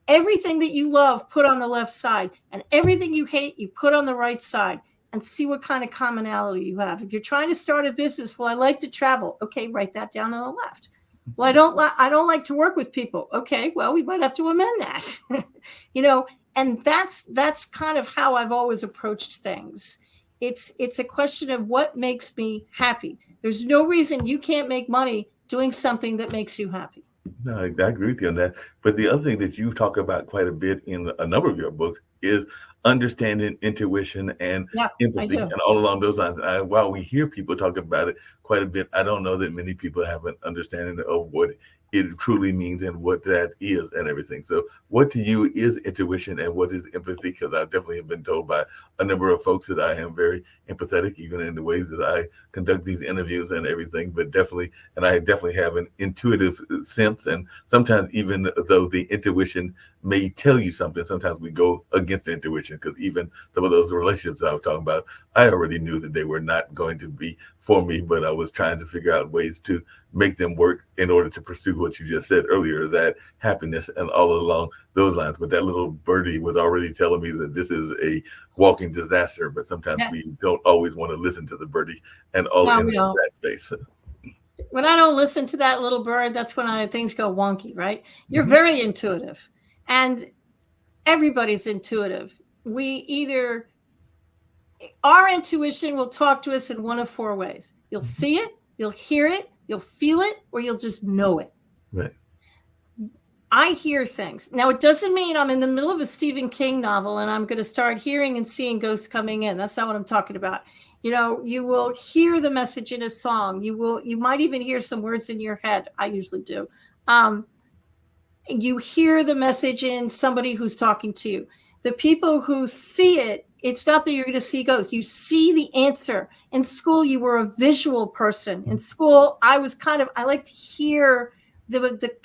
Everything that you love, put on the left side, and everything you hate, you put on the right side, and see what kind of commonality you have. If you're trying to start a business, well, I like to travel. Okay, write that down on the left. Well, I don't like to work with people. Okay, well, we might have to amend that. And that's kind of how I've always approached things. It's a question of what makes me happy. There's no reason you can't make money doing something that makes you happy. No, I agree with you on that. But the other thing that you talk about quite a bit in a number of your books is understanding intuition and Yeah, I empathy, do. and all along those lines. While we hear people talk about it quite a bit, I don't know that many people have an understanding of what it truly means and what that is and everything. So, what to you is intuition and what is empathy? Because I definitely have been told by a number of folks that I am very empathetic, even in the ways that I conduct these interviews and everything. But definitely, and I definitely have an intuitive sense. And sometimes, even though the intuition may tell you something, sometimes we go against the intuition because even some of those relationships I was talking about, I already knew that they were not going to be for me, but I was trying to figure out ways to make them work in order to pursue what you just said earlier, that happiness and all along those lines. But that little birdie was already telling me that this is a walking disaster, but sometimes Yeah. we don't always want to listen to the birdie and all No, in we don't. that space. When I don't listen to that little bird, that's when things go wonky, right? You're Mhm. very intuitive, and everybody's intuitive. We either Our intuition will talk to us in one of four ways. You'll Mhm. see it, you'll hear it, you'll feel it, or you'll just know it. Right. I hear things. Now, it doesn't mean I'm in the middle of a Stephen King novel and I'm going to start hearing and seeing ghosts coming in. That's not what I'm talking about. You will hear the message in a song. You might even hear some words in your head. I usually do. Um, you hear the message in somebody who's talking to you. The people who see it, it's not that you're going to see ghosts. You see the answer. In school, you were a visual person. In school, I like to hear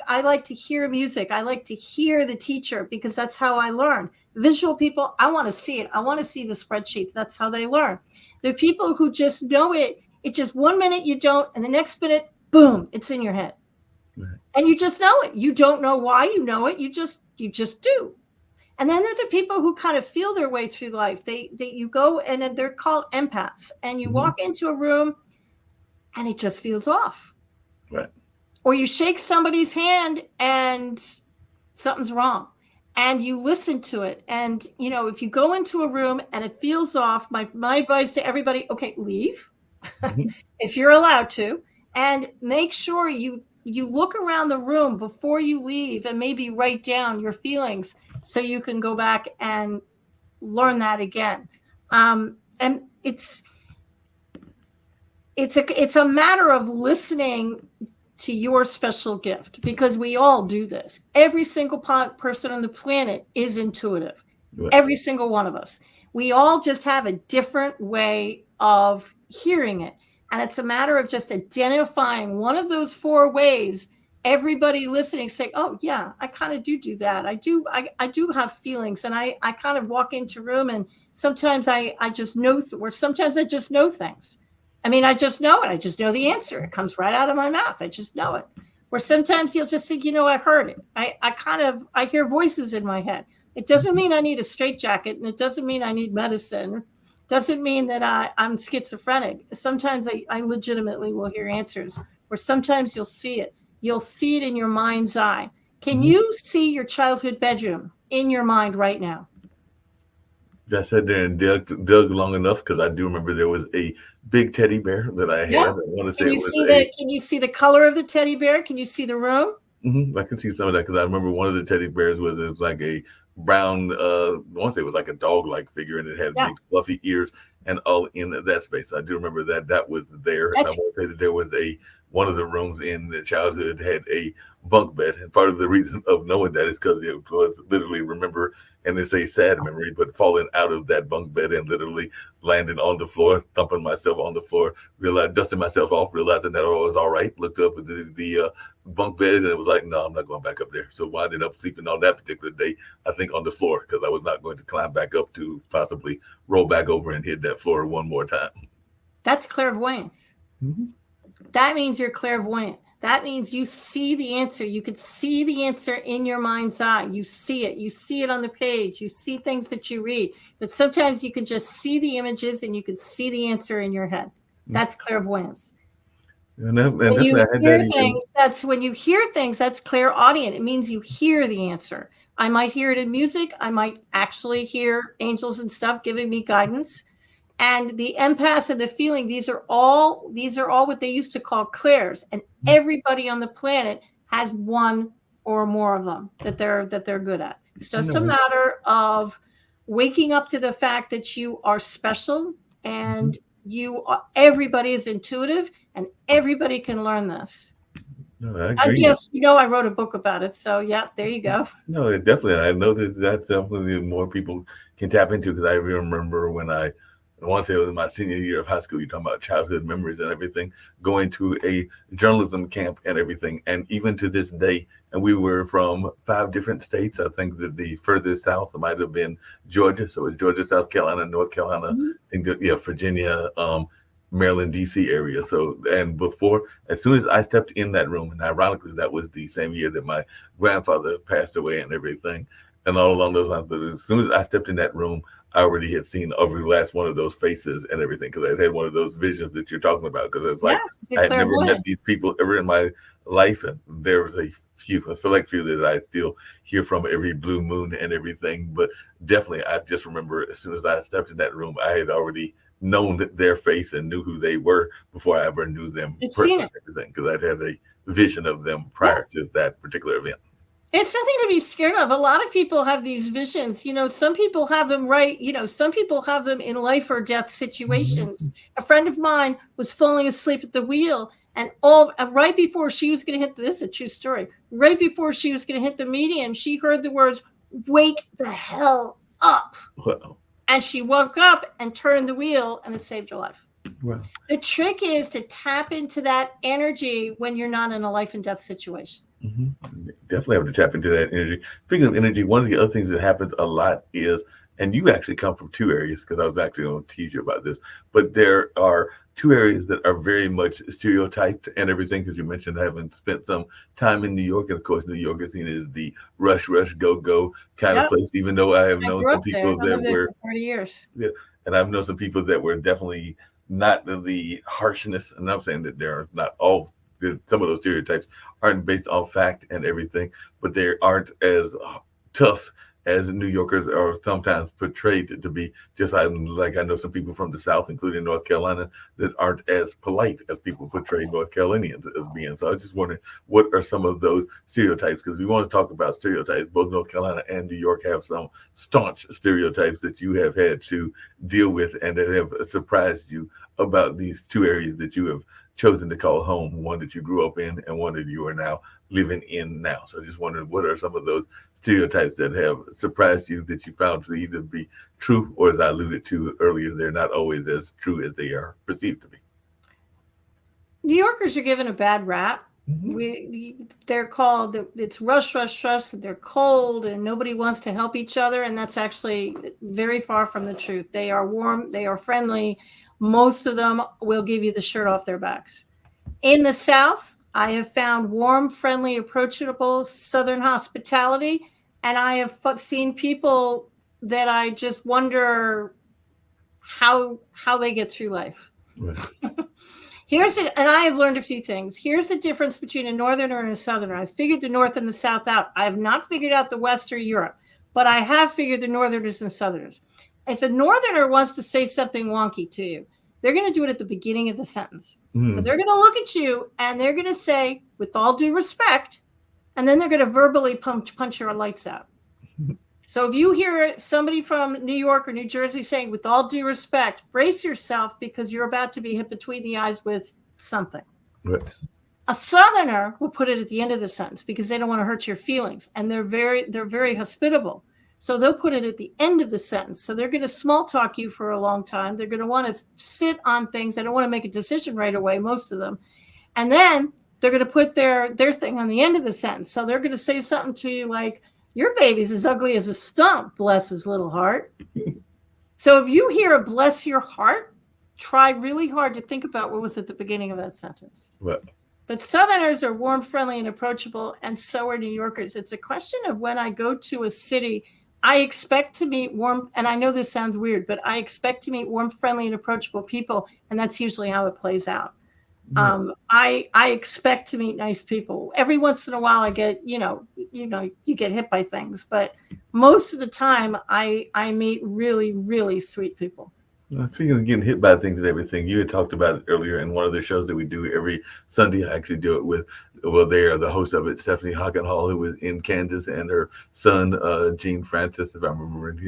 I like to hear music. I like to hear the teacher because that's how I learn. Visual people, I want to see it. I want to see the spreadsheet. That's how they learn. The people who just know it, it's just 1 minute you don't, and the next minute, boom, it's in your head, Right. and you just know it. You don't know why you know it. You just do. And then there are the people who kind of feel their way through life. They you go, and then they're called empaths, and you Mhm. walk into a room and it just feels off. Right. Or you shake somebody's hand and something's wrong. And you listen to it. And if you go into a room and it feels off, my advice to everybody, okay, leave Mhm. if you're allowed to, and make sure you look around the room before you leave and maybe write down your feelings so you can go back and learn that again. And it's a matter of listening to your special gift, because we all do this. Every single person on the planet is intuitive. Right. Every single one of us. We all just have a different way of hearing it. And it's a matter of just identifying one of those four ways. Everybody listening say, oh yeah, I kind of do that. I do have feelings, and I kind of walk into a room, and sometimes I just know, or sometimes I just know things. I mean, I just know it. I just know the answer. It comes right out of my mouth. I just know it. Or sometimes you'll just think, I heard it. I hear voices in my head. It doesn't mean I need a straitjacket, and it doesn't mean I need medicine. It doesn't mean that I'm schizophrenic. Sometimes I legitimately will hear answers, or sometimes you'll see it. You'll see it in your mind's eye. Can Mhm. you see your childhood bedroom in your mind right now? I sat there and dug long enough because I do remember there was a big teddy bear that I Yeah. had. I want to say it was Can you see the color of the teddy bear? Can you see the room? I can see some of that because I remember one of the teddy bears was like a brown. I want to say it was like a dog-like figure, and it had Yeah. big fluffy ears and all in that space. I do remember that was there, and I That's want to say that there was a one of the rooms in the childhood had a bunk bed, and part of the reason of knowing that is because it was literally remember, and it's a sad memory, but falling out of that bunk bed and literally landing on the floor, thumping myself on the floor, realized dusting myself off, realizing that I was all right. Looked up at the bunk bed, and it was like, no, I'm not going back up there. So I ended up sleeping on that particular day, I think, on the floor because I was not going to climb back up to possibly roll back over and hit that floor one more time. that's clairvoyance. Mhm. That means you're clairvoyant. That means you see the answer. You could see the answer in your mind's eye. You see it. You see it on the page. You see things that you read. But sometimes you can just see the images and you can see the answer in your head. That's clairvoyance. And When definitely you I had that hear even. things, that's clairaudient. It means you hear the answer. I might hear it in music. I might actually hear angels and stuff giving me guidance. And the empaths and the feeling, these are all what they used to call clairs. And everybody on the planet has one or more of them that they're good at. It's just a No. matter of waking up to the fact that you are special and everybody is intuitive and everybody can learn this. No, I agree. Yes, I wrote a book about it. So yeah, there you go. No, definitely. I know that's definitely more people can tap into because I remember when I want to say it was my senior year of high school. You're talking about childhood memories and everything, going to a journalism camp and everything, and even to this day. And we were from 5 different states. I think that the furthest south might have been Georgia, so it's Georgia, South Carolina, North Carolina. Mhm. I think that, yeah, Virginia, Maryland, D.C. area. So, and before, as soon as I stepped in that room, and ironically, that was the same year that my grandfather passed away and everything, and all along those lines. But as soon as I stepped in that room, I already had seen every last one of those faces and everything because I had one of those visions that you're talking about. Because it's like I had never met these people ever in my life, and there was a select few that I still hear from every blue moon and everything. But definitely, I just remember as soon as I stepped in that room, I had already known their face and knew who they were before I ever knew them personally, because I'd had a vision of them prior to that particular event. It's nothing to be scared of. A lot of people have these visions. Some people have them some people have them in life or death situations. Mm-hmm. A friend of mine was falling asleep at the wheel, and right before she was going to hit this is a true story. Right before she was going to hit the median, she heard the words, "Wake the hell up." Wow. And she woke up and turned the wheel, and it saved her life. Wow. The trick is to tap into that energy when you're not in a life and death situation. Mm-hmm. Definitely have to tap into that energy. Speaking of energy, one of the other things that happens a lot is, and you actually come from 2 areas because I was actually going to teach you about this, but there are 2 areas that are very much stereotyped and everything, because you mentioned having spent some time in New York, and of course New York is seen as the rush, go kind of place, even though I have known some people that were 30 years. Yeah, and I've known some people that were definitely not the harshness, and I'm saying that there are not all, some of those stereotypes aren't based on fact and everything, but they aren't as tough as New Yorkers are sometimes portrayed to be. Just like I know some people from the South, including North Carolina, that aren't as polite as people portray North Carolinians as being. So I just wondering, what are some of those stereotypes? Because we want to talk about stereotypes. Both North Carolina and New York have some staunch stereotypes that you have had to deal with and that have surprised you about these 2 areas that you have chosen to call home, one that you grew up in and one that you are now living in now. So I just wondered, what are some of those stereotypes that have surprised you that you found to either be true, or as I alluded to earlier, they're not always as true as they are perceived to be? New Yorkers are given a bad rap. Mm-hmm. They're called, it's rush. They're cold and nobody wants to help each other. And that's actually very far from the truth. They are warm. They are friendly. Most of them will give you the shirt off their backs. In the South, I have found warm, friendly, approachable Southern hospitality. And I have seen people that I just wonder how they get through life. Right. And I have learned a few things. Here's the difference between a Northerner and a Southerner. I figured the North and the South out. I have not figured out the West or Europe, but I have figured the Northerners and Southerners. If a Northerner wants to say something wonky to you, they're going to do it at the beginning of the sentence. So they're going to look at you and they're going to say, with all due respect, and then they're going to verbally punch your lights out. So if you hear somebody from New York or New Jersey saying, with all due respect, brace yourself because you're about to be hit between the eyes with something. Right. A Southerner will put it at the end of the sentence because they don't want to hurt your feelings. And they're very hospitable. So they'll put it at the end of the sentence. So they're going to small talk you for a long time. They're going to want to sit on things. They don't want to make a decision right away, most of them. And then they're going to put their thing on the end of the sentence. So they're going to say something to you like, your baby's as ugly as a stump, bless his little heart. So if you hear a bless your heart, try really hard to think about what was at the beginning of that sentence. Right. But Southerners are warm, friendly, and approachable, and so are New Yorkers. It's a question of when I go to a city, I expect to meet warm, and I know this sounds weird, but I expect to meet warm, friendly, and approachable people, and that's usually how it plays out. I expect to meet nice people. Every once in a while I get, you get hit by things, but most of the time I meet really, really sweet people. Speaking of getting hit by things and everything, you had talked about it earlier in one of the shows that we do every Sunday. I actually do it with, well, they are the host of it, Stephanie Hockenhall, who was in Kansas, and her son, Gene Francis, if I'm remembering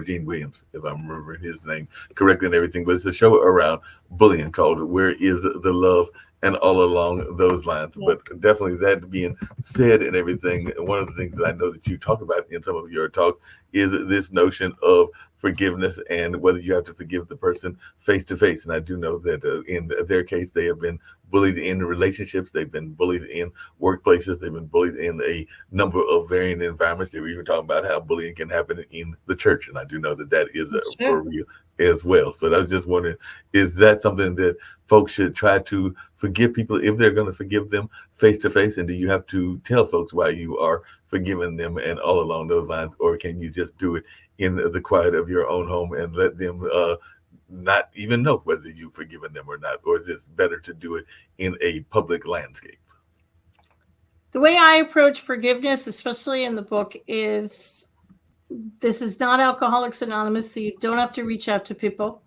Gene Williams, if I'm remembering his name correctly and everything. But it's a show around bullying called Where Is the Love? And all along those lines. Yeah. But definitely that being said and everything, one of the things that I know that you talk about in some of your talks is this notion of forgiveness and whether you have to forgive the person face to face. And I do know that in their case, they have been bullied in relationships, they've been bullied in workplaces, they've been bullied in a number of varying environments. They were even talking about how bullying can happen in the church. And I do know that that is for real as well. So I was just wondering, is that something that folks should try to forgive people if they're going to forgive them face to face? And do you have to tell folks why you are forgiving them and all along those lines? Or can you just do it in the quiet of your own home and let them not even know whether you've forgiven them or not? Or is it better to do it in a public landscape? The way I approach forgiveness, especially in the book, is this is not Alcoholics Anonymous, so you don't have to reach out to people.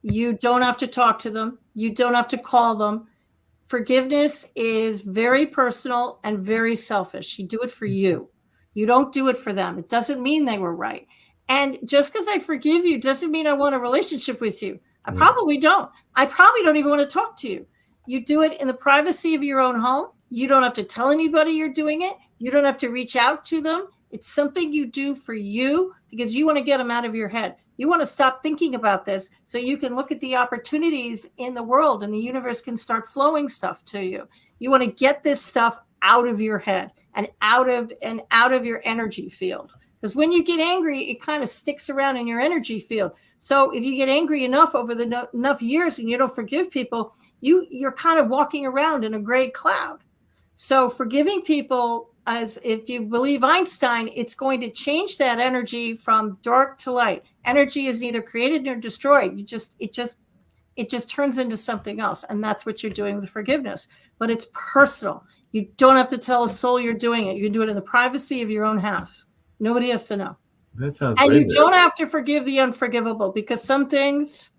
You don't have to talk to them. You don't have to call them. Forgiveness is very personal and very selfish. You do it for you. You don't do it for them. It doesn't mean they were right. And just because I forgive you doesn't mean I want a relationship with you. I probably don't. I probably don't even want to talk to you. You do it in the privacy of your own home. You don't have to tell anybody you're doing it. You don't have to reach out to them. It's something you do for you because you want to get them out of your head. You want to stop thinking about this so you can look at the opportunities in the world and the universe can start flowing stuff to you. You want to get this stuff out of your head and out of your energy field. Because when you get angry, it kind of sticks around in your energy field. So if you get angry enough over enough years and you don't forgive people, you're kind of walking around in a gray cloud. So forgiving people, as if you believe Einstein, it's going to change that energy from dark to light. Energy is neither created nor destroyed. It just turns into something else. And that's what you're doing with forgiveness. But it's personal. You don't have to tell a soul you're doing it. You can do it in the privacy of your own house. Nobody has to know. That sounds and great. You don't have to forgive the unforgivable because some things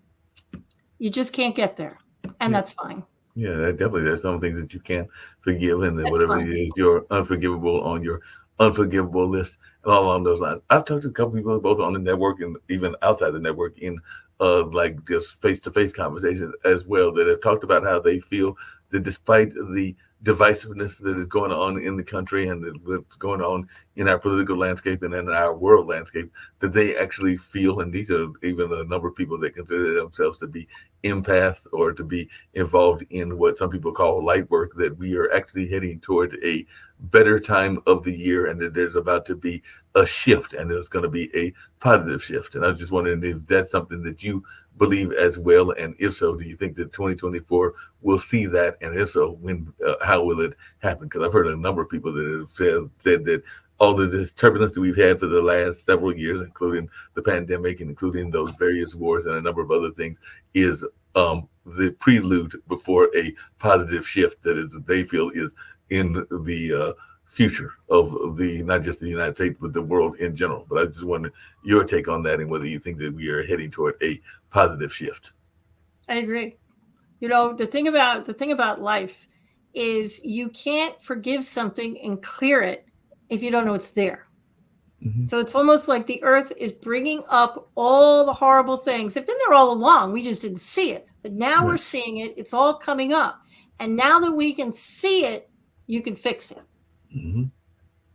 you just can't get there. And that's fine. Yeah, definitely. There's some things that you can't forgive, and then That's whatever fine. it is, you're unforgivable on your unforgivable list, and all along those lines. I've talked to a couple people, both on the network and even outside the network, in like just face-to-face conversations as well, that have talked about how they feel that despite the divisiveness that is going on in the country and what's going on in our political landscape and in our world landscape, that they actually feel, and these are even a number of people that consider themselves to be empaths or to be involved in what some people call light work, that we are actually heading toward a better time of the year and that there's about to be a shift and there's going to be a positive shift. And I was just wondering if that's something that you believe as well, and if so, do you think that 2024 will see that, and if so, when, how will it happen? Because I've heard a number of people that have said that all of this turbulence that we've had for the last several years, including the pandemic and including those various wars and a number of other things, is the prelude before a positive shift that is, they feel, is in the future of the, not just the United States, but the world in general. But I just wonder your take on that and whether you think that we are heading toward a positive shift. I agree. You know, the thing about life is you can't forgive something and clear it if you don't know it's there. Mm-hmm. So it's almost like the earth is bringing up all the horrible things. They've been there all along. We just didn't see it. But now we're seeing it. It's all coming up. And now that we can see it, you can fix it. Mm-hmm.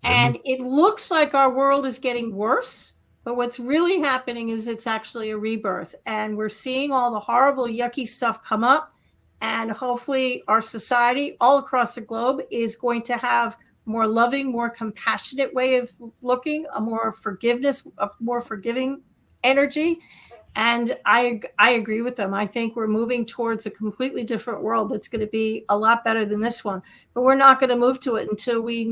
And it looks like our world is getting worse. But what's really happening is it's actually a rebirth. And we're seeing all the horrible, yucky stuff come up. And hopefully our society all across the globe is going to have more loving, more compassionate way of looking, a more forgiving energy. And I agree with them. I think we're moving towards a completely different world that's going to be a lot better than this one. But we're not going to move to it until we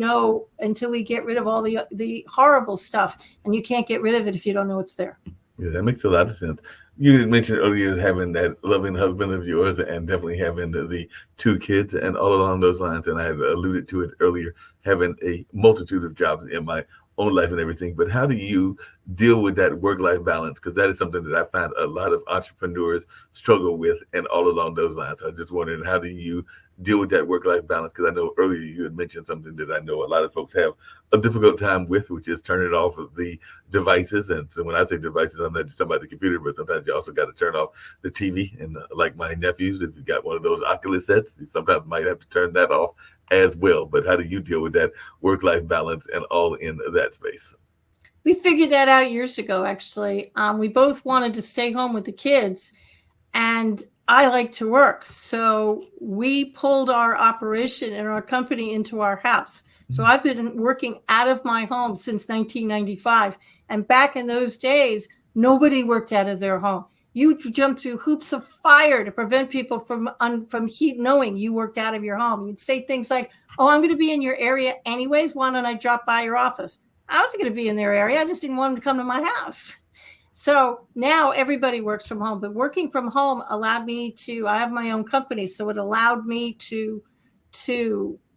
get rid of all the horrible stuff. And you can't get rid of it if you don't know it's there. Yeah, that makes a lot of sense. You mentioned earlier having that loving husband of yours and definitely having the two kids and all along those lines. And I had alluded to it earlier, having a multitude of jobs in my own life and everything. But how do you deal with that work-life balance? Because that is something that I find a lot of entrepreneurs struggle with, and all along those lines. I'm just wondering, how do you deal with that work-life balance? Because I know earlier you had mentioned something that I know a lot of folks have a difficult time with, which is turning off of the devices. And so when I say devices, I'm not just talking about the computer, but sometimes you also got to turn off the TV. And like my nephews, if you got one of those Oculus sets, you sometimes might have to turn that off as well. But how do you deal with that work-life balance and all in that space? We figured that out years ago, actually. We both wanted to stay home with the kids, and I like to work. So we pulled our operation and our company into our house. So I've been working out of my home since 1995. And back in those days, nobody worked out of their home. You jumped through hoops of fire to prevent people from heat knowing you worked out of your home. You'd say things like, "Oh, I'm going to be in your area anyways. Why don't I drop by your office?" I wasn't going to be in their area. I just didn't want them to come to my house. So now everybody works from home, but working from home allowed me to, I have my own company. So it allowed me to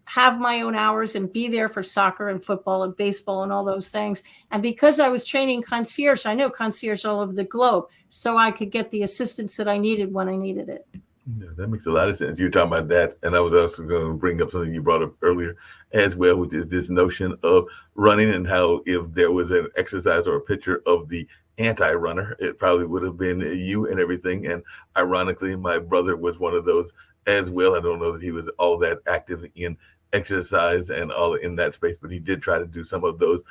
have my own hours and be there for soccer and football and baseball and all those things. And because I was training concierge, I know concierge all over the globe, so I could get the assistance that I needed when I needed it. Yeah, that makes a lot of sense. You're talking about that, and I was also going to bring up something you brought up earlier as well, which is this notion of running, and how if there was an exercise or a picture of the anti-runner, it probably would have been you and everything. And ironically, my brother was one of those as well. I don't know that he was all that active in exercise and all in that space, but he did try to do some of those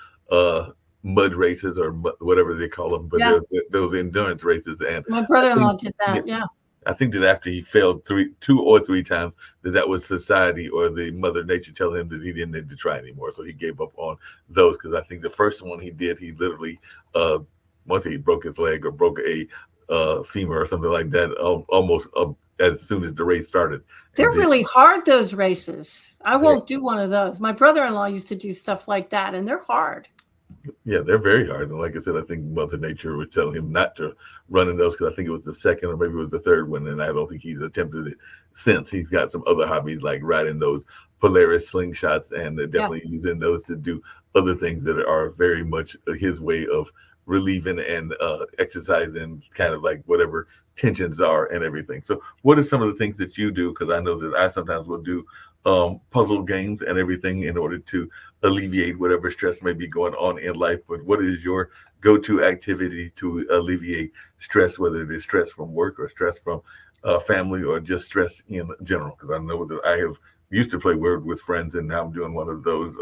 mud races or whatever they call them, but Yeah. there's those endurance races. And My brother-in-law did that. Yeah. I think that after he failed two or three times, that was society or the Mother Nature telling him that he didn't need to try anymore. So he gave up on those, because I think the first one he did, he literally once he broke his leg or broke a femur or something like that, almost as soon as the race started. They're really hard, those races. I won't do one of those. My brother-in-law used to do stuff like that, and they're hard. Yeah, they're very hard. And like I said, I think Mother Nature was telling him not to run in those, because I think it was the second or maybe it was the third one. And I don't think he's attempted it since. He's got some other hobbies like riding those Polaris slingshots, and definitely using those to do other things that are very much his way of relieving and exercising kind of like whatever tensions are and everything. So what are some of the things that you do? Because I know that I sometimes will do puzzle games and everything in order to alleviate whatever stress may be going on in life. But what is your go-to activity to alleviate stress, whether it is stress from work or stress from family or just stress in general? Because I know that I have used to play Word with Friends, and now I'm doing one of those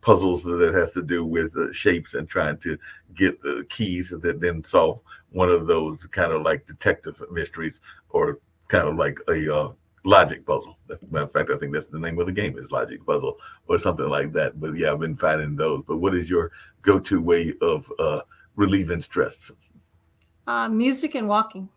puzzles that has to do with shapes and trying to get the keys that then solve one of those kind of like detective mysteries, or kind of like a logic puzzle. As a matter of fact, I think that's the name of the game, is Logic Puzzle or something like that. But yeah, I've been finding those. But what is your go-to way of relieving stress? Music and walking.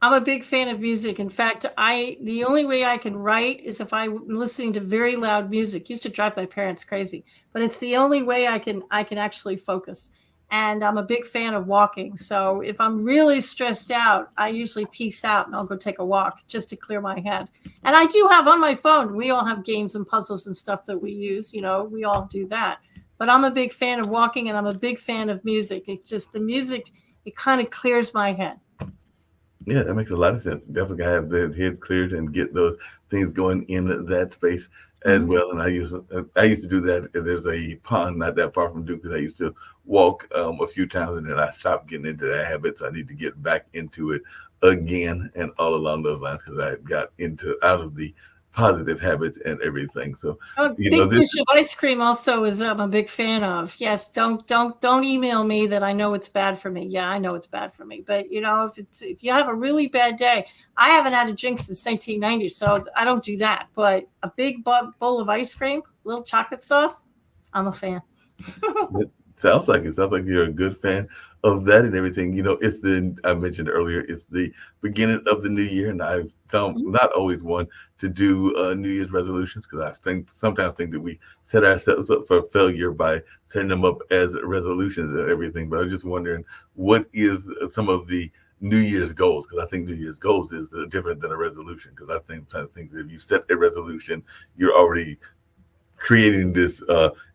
I'm a big fan of music. In fact, the only way I can write is if I'm listening to very loud music. It used to drive my parents crazy, but it's the only way I can actually focus. And I'm a big fan of walking. So if I'm really stressed out, I usually peace out and I'll go take a walk just to clear my head. And I do have on my phone, we all have games and puzzles and stuff that we use, we all do that. But I'm a big fan of walking, and I'm a big fan of music. It's just the music, it kind of clears my head. Yeah, that makes a lot of sense. Definitely gotta have the head cleared and get those things going in that space as well. And I used to do that. There's a pond not that far from Duke that I used to walk a few times, and then I stopped getting into that habit. So I need to get back into it again, and all along those lines, because I got out of the positive habits and everything. So Big dish of ice cream also is I'm a big fan of. Yes, don't email me that I know it's bad for me. Yeah, I know it's bad for me, but if you have a really bad day, I haven't had a drink since 1990, so I don't do that. But a big bowl of ice cream, little chocolate sauce, I'm a fan. It sounds like you're a good fan of that and everything. I mentioned earlier, it's the beginning of the new year, and I've not always one to do New Year's resolutions, because I sometimes think that we set ourselves up for failure by setting them up as resolutions and everything. But I'm just wondering, what is some of the New Year's goals? Because I think New Year's goals is different than a resolution. Because I think that if you set a resolution, you're already creating this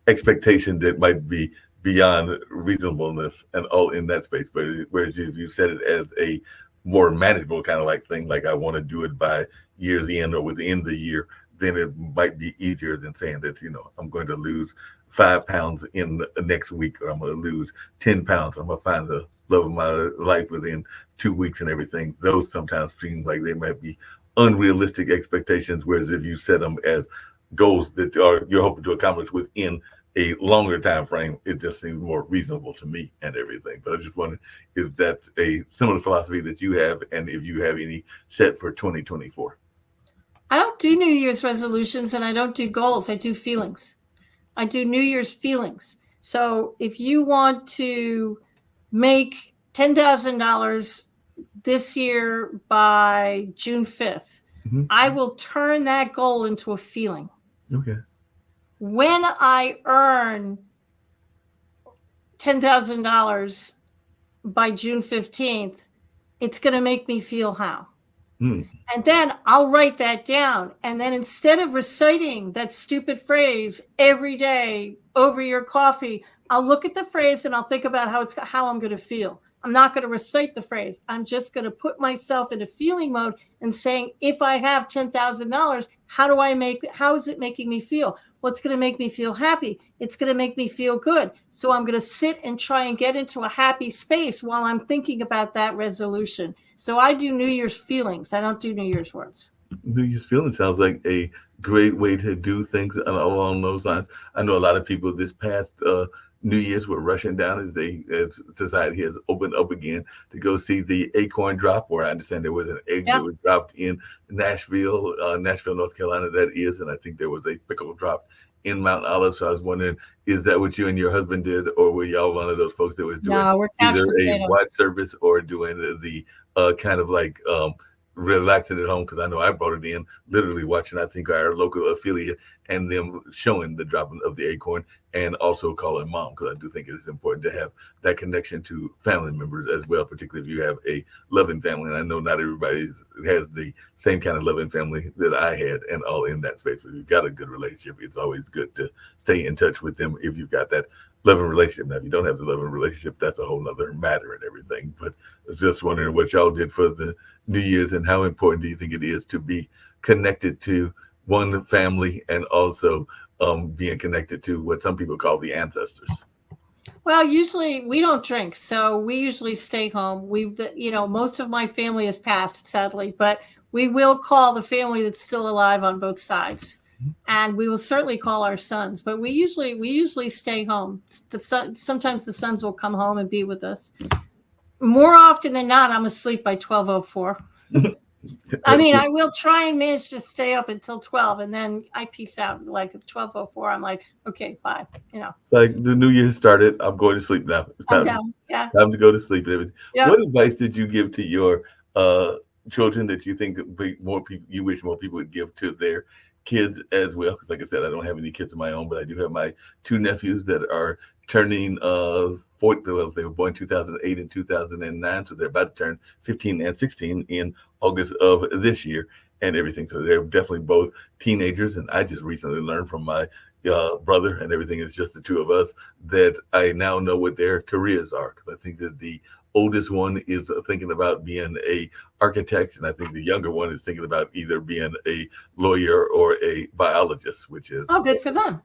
expectation that might be beyond reasonableness and all in that space. But whereas if you set it as a more manageable kind of like thing, like I want to do it by year's end or within the year, then it might be easier than saying that, I'm going to lose 5 pounds in the next week, or I'm going to lose 10 pounds. I'm going to find the love of my life within 2 weeks and everything. Those sometimes seem like they might be unrealistic expectations. Whereas if you set them as goals that you're hoping to accomplish within a longer time frame, it just seems more reasonable to me and everything. But I just wondered, is that a similar philosophy that you have, and if you have any set for 2024? I don't do New Year's resolutions and I don't do goals. I do feelings. I do New Year's feelings. So if you want to make $10,000 this year by June 5th, I will turn that goal into a feeling. Okay. When I earn $10,000 by June 15th, it's going to make me feel how. And then I'll write that down. And then instead of reciting that stupid phrase every day over your coffee, I'll look at the phrase and I'll think about how I'm going to feel. I'm not going to recite the phrase. I'm just going to put myself into feeling mode and saying, if I have $10,000, how is it making me feel? What's going to make me feel happy? It's going to make me feel good. So I'm going to sit and try and get into a happy space while I'm thinking about that resolution. So I do New Year's feelings. I don't do New Year's words. New Year's feelings sounds like a great way to do things along those lines. I know a lot of people this past New Year's were rushing down as society has opened up again to go see the acorn drop, where I understand there was an egg that was dropped in Nashville, North Carolina, that is. And I think there was a pickle drop in Mount Olive. So I was wondering, is that what you and your husband did, or were y'all one of those folks that was doing either a watch service or doing the kind of like relaxing at home? Because I know I brought it in, literally watching, I think, our local affiliate and them showing the dropping of the acorn, and also calling mom, because I do think it is important to have that connection to family members as well, particularly if you have a loving family. And I know not everybody has the same kind of loving family that I had and all in that space. But if you've got a good relationship, it's always good to stay in touch with them if you've got that loving relationship. Now, if you don't have the loving relationship, that's a whole nother matter and everything. But I was just wondering what y'all did for the New Year's, and how important do you think it is to be connected to one family, and also being connected to what some people call the ancestors? Well, usually we don't drink, so we usually stay home. Most of my family has passed, sadly, but we will call the family that's still alive on both sides. And we will certainly call our sons, but we usually stay home. Sometimes the sons will come home and be with us. More often than not, I'm asleep by 12:04. I mean, I will try and manage to stay up until 12, and then I peace out. Like at 12:04, I'm like, okay, bye. It's like the New Year started. I'm going to sleep now. It's time, time to go to sleep and everything. Yeah. What advice did you give to your children that you think you wish more people would give to their kids as well? Because like I said, I don't have any kids of my own, but I do have my two nephews that are turning 40. Well, they were born 2008 and 2009, so they're about to turn 15 and 16 in August of this year and everything. So they're definitely both teenagers. And I just recently learned from my brother and everything, it's just the two of us, that I now know what their careers are. Because I think that the oldest one is thinking about being a architect, and I think the younger one is thinking about either being a lawyer or a biologist, which is good for them.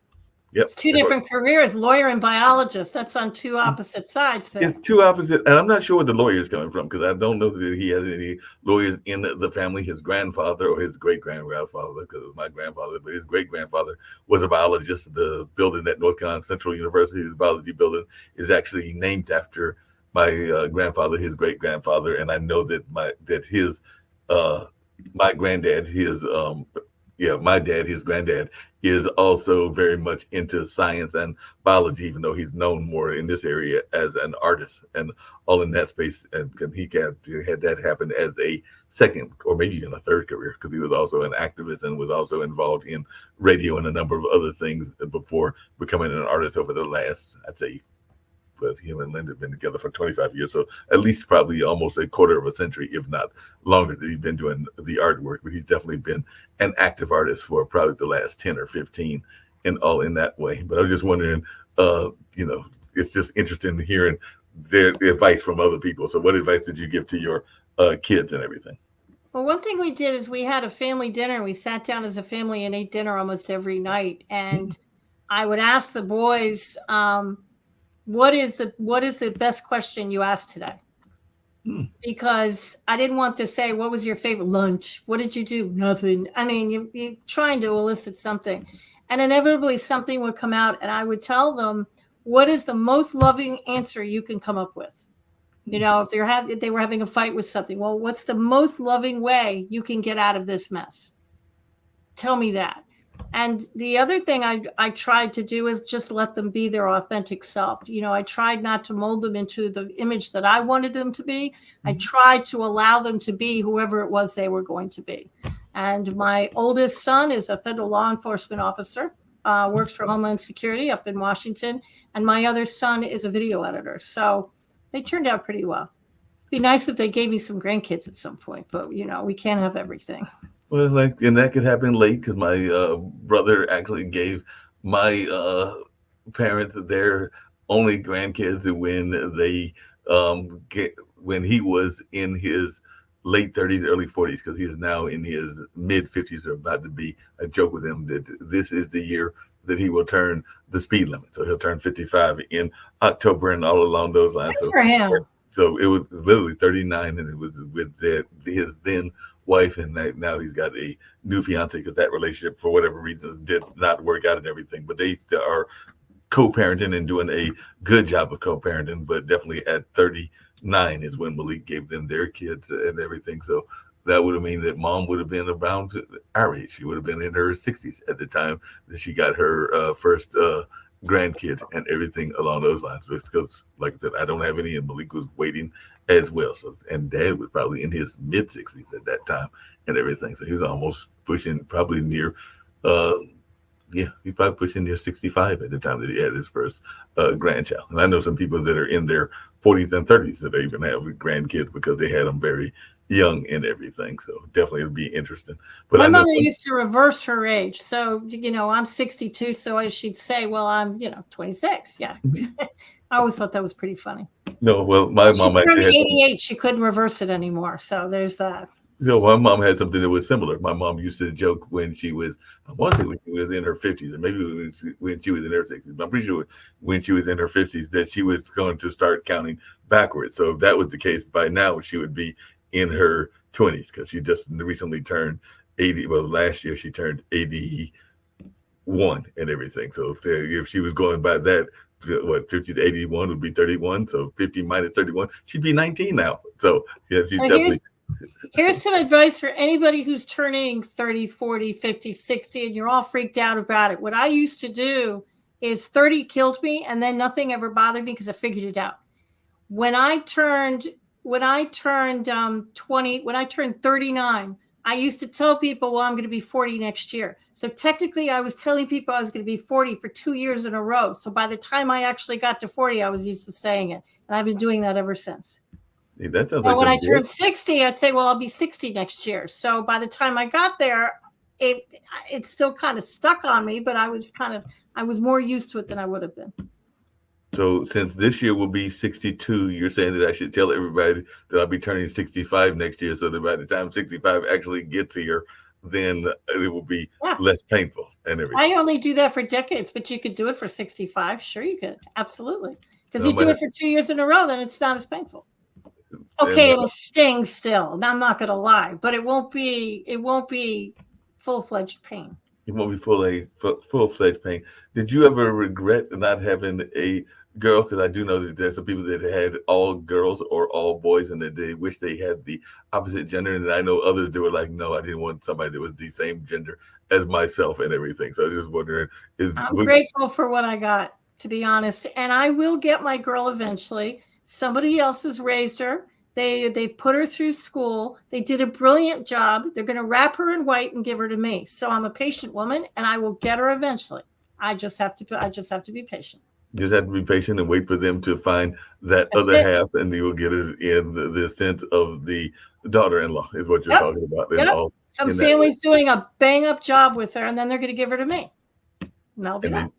Yep. It's two different careers, lawyer and biologist. That's on two opposite sides there. It's two opposite, and I'm not sure where the lawyer is coming from, because I don't know that he has any lawyers in the family. His grandfather or his great-grandfather, because it was my grandfather, but his great-grandfather was a biologist. The building at North Carolina Central University, the biology building, is actually named after my grandfather, his great-grandfather, and I know that my granddad, my dad, his granddad, is also very much into science and biology, even though he's known more in this area as an artist and all in that space. And he had that happen as a second or maybe even a third career, because he was also an activist and was also involved in radio and a number of other things before becoming an artist over the last, I'd say, but him and Linda have been together for 25 years. So at least probably almost a quarter of a century, if not longer, that he's been doing the artwork. But he's definitely been an active artist for probably the last 10 or 15 and all in that way. But I was just wondering, you know, it's just interesting hearing their advice from other people. So what advice did you give to your kids and everything? Well, one thing we did is we had a family dinner. We sat down as a family and ate dinner almost every night. And I would ask the boys, what is the best question you asked today? Because I didn't want to say, what was your favorite lunch? What did you do? Nothing. I mean, you're trying to elicit something. And inevitably something would come out, and I would tell them, what is the most loving answer you can come up with? You know, if they were having a fight with something, well, what's the most loving way you can get out of this mess? Tell me that. And the other thing I tried to do is just let them be their authentic self. You know, I tried not to mold them into the image that I wanted them to be. I tried to allow them to be whoever it was they were going to be. And my oldest son is a federal law enforcement officer, works for Homeland Security up in Washington. And my other son is a video editor. So they turned out pretty well. It'd be nice if they gave me some grandkids at some point, but, you know, we can't have everything. Well, like, and that could happen late because my brother actually gave my parents their only grandkids when they when he was in his late 30s, early 40s, because he is now in his mid 50s or about to be. I joke with him that this is the year that he will turn the speed limit. So he'll turn 55 in October and all along those lines. Good for him. So it was literally 39, and it was with his then wife, and now he's got a new fiance because that relationship, for whatever reason, did not work out and everything. But they are co-parenting and doing a good job of co-parenting. But definitely at 39 is when Malik gave them their kids and everything. So that would have mean that mom would have been around our age. She would have been in her 60s at the time that she got her first grandkid and everything along those lines. Because, like I said, I don't have any, and Malik was waiting as well. So, and Dad was probably in his mid 60s at that time and everything. So he was almost pushing, probably near, he's probably pushing near 65 at the time that he had his first grandchild. And I know some people that are in their 40s and 30s that even have grandkids because they had them very young and everything. So definitely it'll be interesting. But my mother used to reverse her age. So, you know, I'm 62. So she'd say, well, I'm, 26. Yeah. I always thought that was pretty funny. No, well, my mom turned 88. She couldn't reverse it anymore. So there's that. My mom had something that was similar. My mom used to joke when she was, I want to say when she was in her 50s, or maybe when she was in her 60s, but I'm pretty sure when she was in her 50s that she was going to start counting backwards. So if that was the case, by now she would be in her 20s because she just recently turned 80. Well, last year she turned 81 and everything. So if she was going by that, 50 to 81 would be 31. So 50 minus 31, she'd be 19 now. So yeah, she's definitely. Here's some advice for anybody who's turning 30, 40, 50, 60, and you're all freaked out about it. What I used to do is 30 killed me, and then nothing ever bothered me because I figured it out. When I turned 39, I used to tell people, well, I'm going to be 40 next year. So technically I was telling people I was going to be 40 for 2 years in a row. So by the time I actually got to 40, I was used to saying it. And I've been doing that ever since. Hey, that sounds so like when I turned 60, I'd say, well, I'll be 60 next year. So by the time I got there, it still kind of stuck on me, but I was more used to it than I would have been. So since this year will be 62, you're saying that I should tell everybody that I'll be turning 65 next year, so that by the time 65 actually gets here, then it will be less painful and everything. I only do that for decades, but you could do it for 65. Sure, you could. Absolutely. Because you do it for 2 years in a row, then it's not as painful. Okay, it'll sting still. I'm not going to lie, but it won't be full-fledged pain. It won't be full-fledged pain. Did you ever regret not having a girl? Because I do know that there's some people that had all girls or all boys, and that they wish they had the opposite gender. And I know others that were like, no, I didn't want somebody that was the same gender as myself and everything. So I was just wondering. I'm grateful for what I got, to be honest. And I will get my girl eventually. Somebody else has raised her. They've put her through school. They did a brilliant job. They're going to wrap her in white and give her to me. So I'm a patient woman, and I will get her eventually. I just have to be patient. Just have to be patient and wait for them to find that other half, and you will get it in the sense of the daughter-in-law is what you're talking about. Some family's doing a bang-up job with her, and then they're going to give her to me. And that'll be And that. then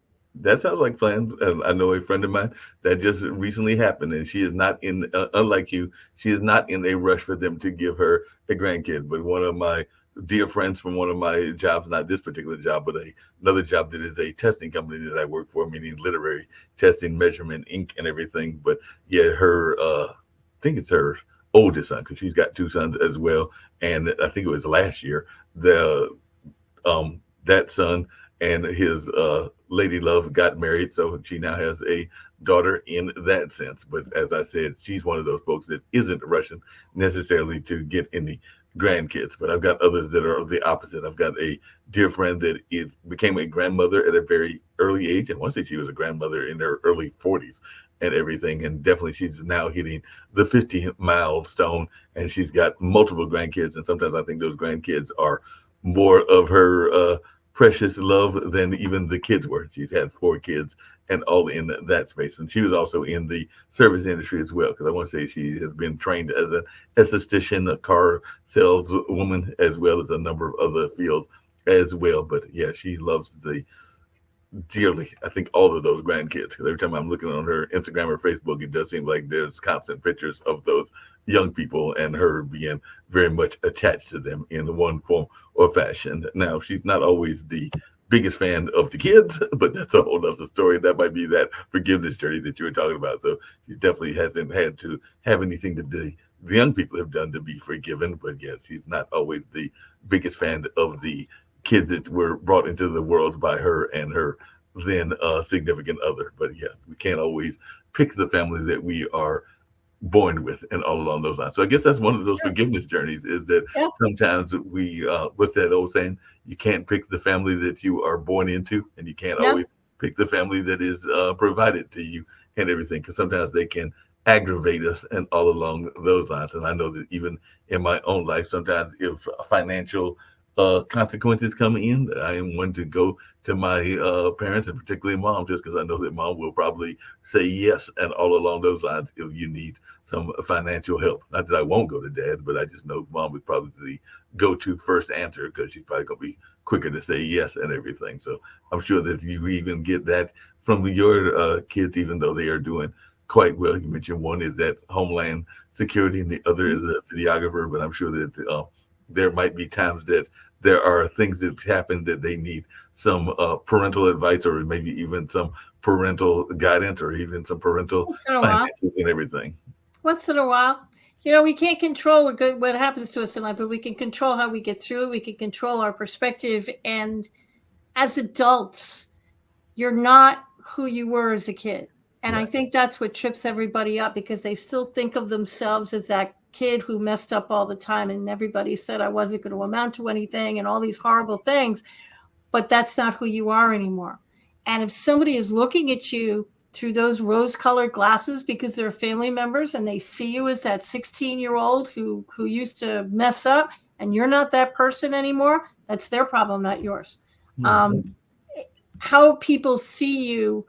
that sounds like plans. I know a friend of mine that just recently happened, and she is not in, unlike you, she is not in a rush for them to give her a grandkid. But one of my dear friends from one of my jobs, not this particular job, but another job that is a testing company that I work for, meaning literary testing, measurement, ink, and everything. But yeah, her, I think it's her oldest son, because she's got two sons as well. And I think it was last year, the that son and his lady love got married, so she now has a daughter in that sense. But as I said, she's one of those folks that isn't rushing necessarily to get any grandkids. But I've got others that are the opposite. I've got a dear friend that is became a grandmother at a very early age. And once she was a grandmother in her early 40s and everything. And definitely she's now hitting the 50 milestone, and she's got multiple grandkids. And sometimes I think those grandkids are more of her precious love than even the kids were. She's had four kids and all in that space. And she was also in the service industry as well, because I want to say she has been trained as an esthetician, a car saleswoman, as well as a number of other fields as well. But yeah, she loves the dearly, I think, all of those grandkids. Because every time I'm looking on her Instagram or Facebook, it does seem like there's constant pictures of those young people and her being very much attached to them in one form or fashion. Now, she's not always the biggest fan of the kids, but that's a whole other story. That might be that forgiveness journey that you were talking about. So she definitely hasn't had to have anything to do the young people have done to be forgiven. But yeah, she's not always the biggest fan of the kids that were brought into the world by her and her then significant other. But yeah, we can't always pick the family that we are born with and all along those lines. So I guess that's one of those Sure. forgiveness journeys, is that Yeah. sometimes we, what's that old saying? You can't pick the family that you are born into, and you can't Yeah. always pick the family that is provided to you and everything, because sometimes they can aggravate us and all along those lines. And I know that even in my own life, sometimes if financial consequences come in, I am one to go to my parents, and particularly mom, just because I know that mom will probably say yes and all along those lines if you need some financial help. Not that I won't go to dad, but I just know mom is probably the go-to first answer, because she's probably going to be quicker to say yes and everything. So I'm sure that you even get that from your kids, even though they are doing quite well. You mentioned one is that Homeland Security and the other is a videographer, but I'm sure that there might be times that there are things that happen that they need some parental advice, or maybe even some parental guidance, or even some parental Once in a while. finances and everything. Once in a while. You know, we can't control what happens to us in life, but we can control how we get through it. We can control our perspective. And as adults, you're not who you were as a kid. And I Right. think that's what trips everybody up, because they still think of themselves as that kid who messed up all the time. And everybody said I wasn't going to amount to anything and all these horrible things. But that's not who you are anymore. And if somebody is looking at you through those rose colored glasses because they're family members and they see you as that 16-year-old who used to mess up, and you're not that person anymore, that's their problem, not yours. Mhm. Um, how people see you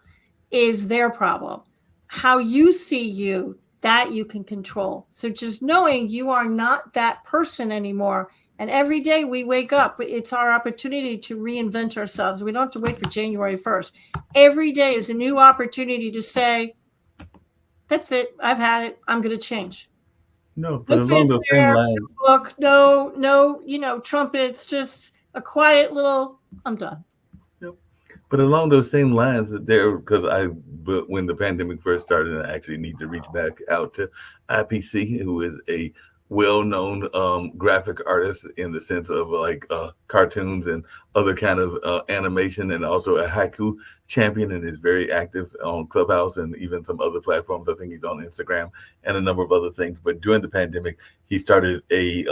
is their problem. How you see you, that you can control. So just knowing you are not that person anymore. And every day we wake up, it's our opportunity to reinvent ourselves. We don't have to wait for January 1st. Every day is a new opportunity to say, that's it. I've had it. I'm going to change. No, but No along those same fanfare, lines, no book, no, trumpets, just a quiet little, I'm done. yep. But along those same lines, there, because but when the pandemic first started, I actually need to reach back out to IPC, who is a well-known graphic artist in the sense of like cartoons and other kind of animation, and also a haiku champion, and is very active on Clubhouse and even some other platforms. I think he's on Instagram and a number of other things. But during the pandemic, he started a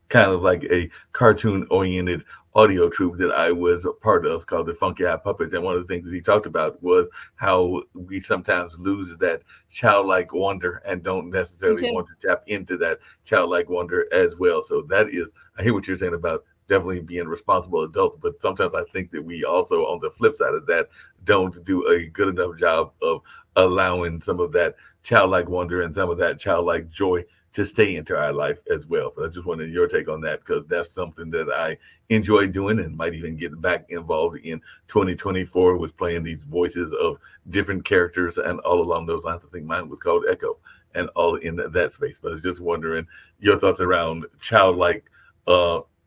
kind of like a cartoon oriented audio troupe that I was a part of, called the Funky Eye Puppets. And one of the things that he talked about was how we sometimes lose that childlike wonder and don't We necessarily do. want to tap into that childlike wonder as well. So that is, I hear what you're saying about definitely being responsible adults, but sometimes I think that we also, on the flip side of that, don't do a good enough job of allowing some of that childlike wonder and some of that childlike joy to stay into our life as well. But I just wanted your take on that because that's something that I enjoy doing and might even get back involved in 2024 with playing these voices of different characters and all along those lines. I think mine was called Echo and all in that space. But I was just wondering your thoughts around childlike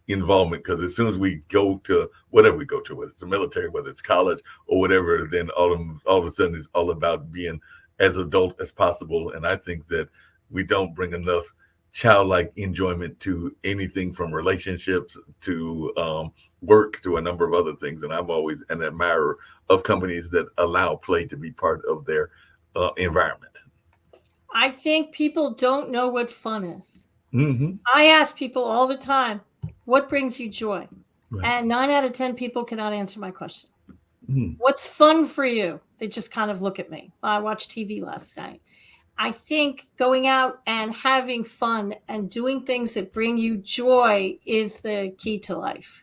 involvement, because as soon as we go to whatever we go to, whether it's the military, whether it's college or whatever, then all of a sudden it's all about being as adult as possible. And I think that we don't bring enough childlike enjoyment to anything from relationships to work to a number of other things. And I'm always an admirer of companies that allow play to be part of their environment. I think people don't know what fun is. Mm-hmm. I ask people all the time, what brings you joy? Right. And 9 out of 10 people cannot answer my question. Mm-hmm. What's fun for you? They just kind of look at me. I watched TV last night. I think going out and having fun and doing things that bring you joy is the key to life.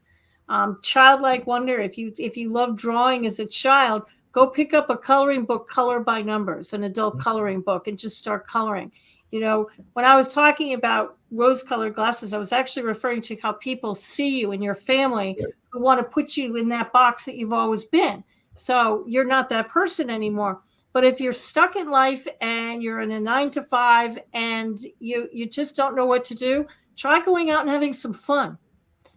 Childlike wonder. If you love drawing as a child, go pick up a coloring book, Color by Numbers, an adult coloring book, and just start coloring. You know, when I was talking about rose-colored glasses, I was actually referring to how people see you and your family who want to put you in that box that you've always been. So you're not that person anymore. But if you're stuck in life and you're in a 9 to 5 and you just don't know what to do, try going out and having some fun.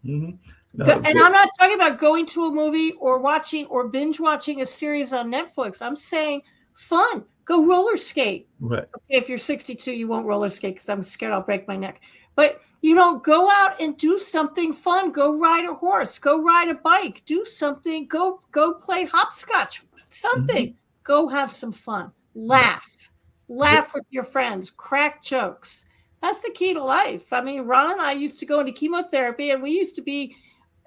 Mm-hmm. No, And I'm not talking about going to a movie or watching or binge watching a series on Netflix. I'm saying fun. Go roller skate. Right. Okay, if you're 62, you won't roller skate because I'm scared I'll break my neck. But, go out and do something fun. Go ride a horse. Go ride a bike. Do something. Go play hopscotch. Something. Mm-hmm. Go have some fun. Laugh with your friends. Crack jokes. That's the key to life. I mean, Ron and I used to go into chemotherapy, and we used to be,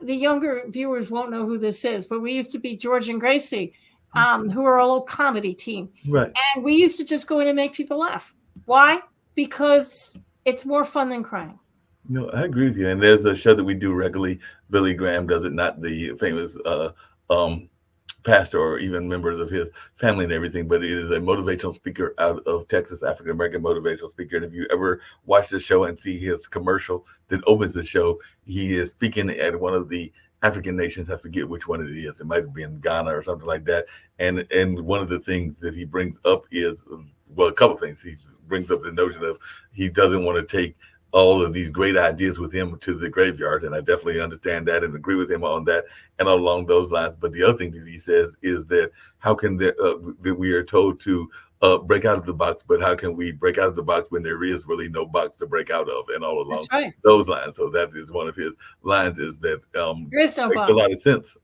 the younger viewers won't know who this is, but we used to be George and Gracie, who are a little comedy team. Right. And we used to just go in and make people laugh. Why? Because it's more fun than crying. No, I agree with you. And there's a show that we do regularly. Billy Graham does it, not the famous pastor or even members of his family and everything, but it is a motivational speaker out of Texas, African-American motivational speaker. And if you ever watch the show and see his commercial that opens the show, he is speaking at one of the African nations. I forget which one it is. It might be in Ghana or something like that. And one of the things that he brings up is, well, a couple of things. He brings up the notion of he doesn't want to take all of these great ideas with him to the graveyard. And I definitely understand that and agree with him on that and along those lines. But the other thing that he says is that how can that we are told to break out of the box, but how can we break out of the box when there is really no box to break out of, and all along those lines. So that is one of his lines, is that there is no makes box. a lot of sense.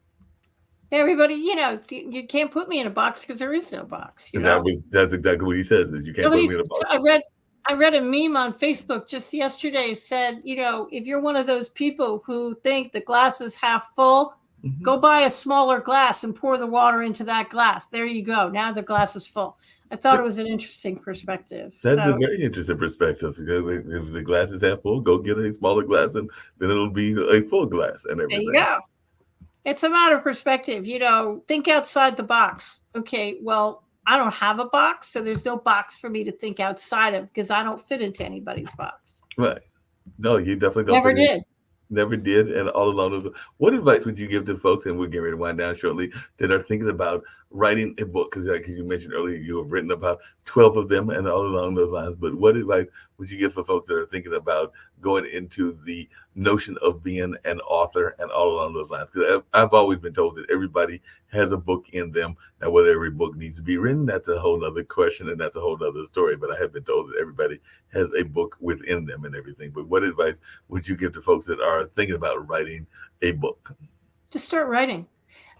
Everybody, you can't put me in a box because there is no box. That's exactly what he says, is you can't put me in a box. I read a meme on Facebook just yesterday, said, if you're one of those people who think the glass is half full, go buy a smaller glass and pour the water into that glass. There you go. Now the glass is full. I thought it was an interesting perspective. That's a very interesting perspective. If the glass is half full, go get a smaller glass, and then it'll be a full glass and everything. There you go. It's a matter of perspective. Think outside the box. Okay, well, I don't have a box, so there's no box for me to think outside of because I don't fit into anybody's box. Right. No, you definitely don't. Never did. Never did. And all along those, what advice would you give to folks, and we're getting ready to wind down shortly, that are thinking about writing a book? Because like you mentioned earlier, you have written about 12 of them and all along those lines. But what advice would you give for folks that are thinking about going into the notion of being an author and all along those lines? Because I've always been told that everybody has a book in them. Now, whether every book needs to be written, that's a whole nother question, and that's a whole nother story. But I have been told that everybody has a book within them and everything. But what advice would you give to folks that are thinking about writing a book? Just start writing.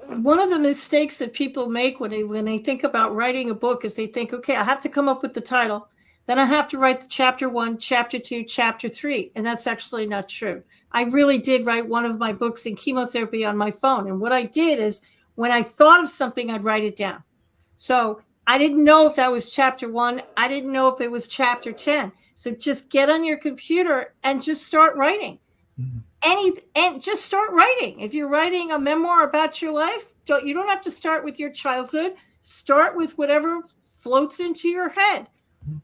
One of the mistakes that people make when they think about writing a book is they think, okay, I have to come up with the title. Then I have to write the chapter 1, chapter 2, chapter 3. And that's actually not true. I really did write one of my books in chemotherapy on my phone. And what I did is when I thought of something, I'd write it down. So I didn't know if that was chapter 1. I didn't know if it was chapter 10. So just get on your computer and just start writing. Mm-hmm. And just start writing. If you're writing a memoir about your life, you don't have to start with your childhood. Start with whatever floats into your head.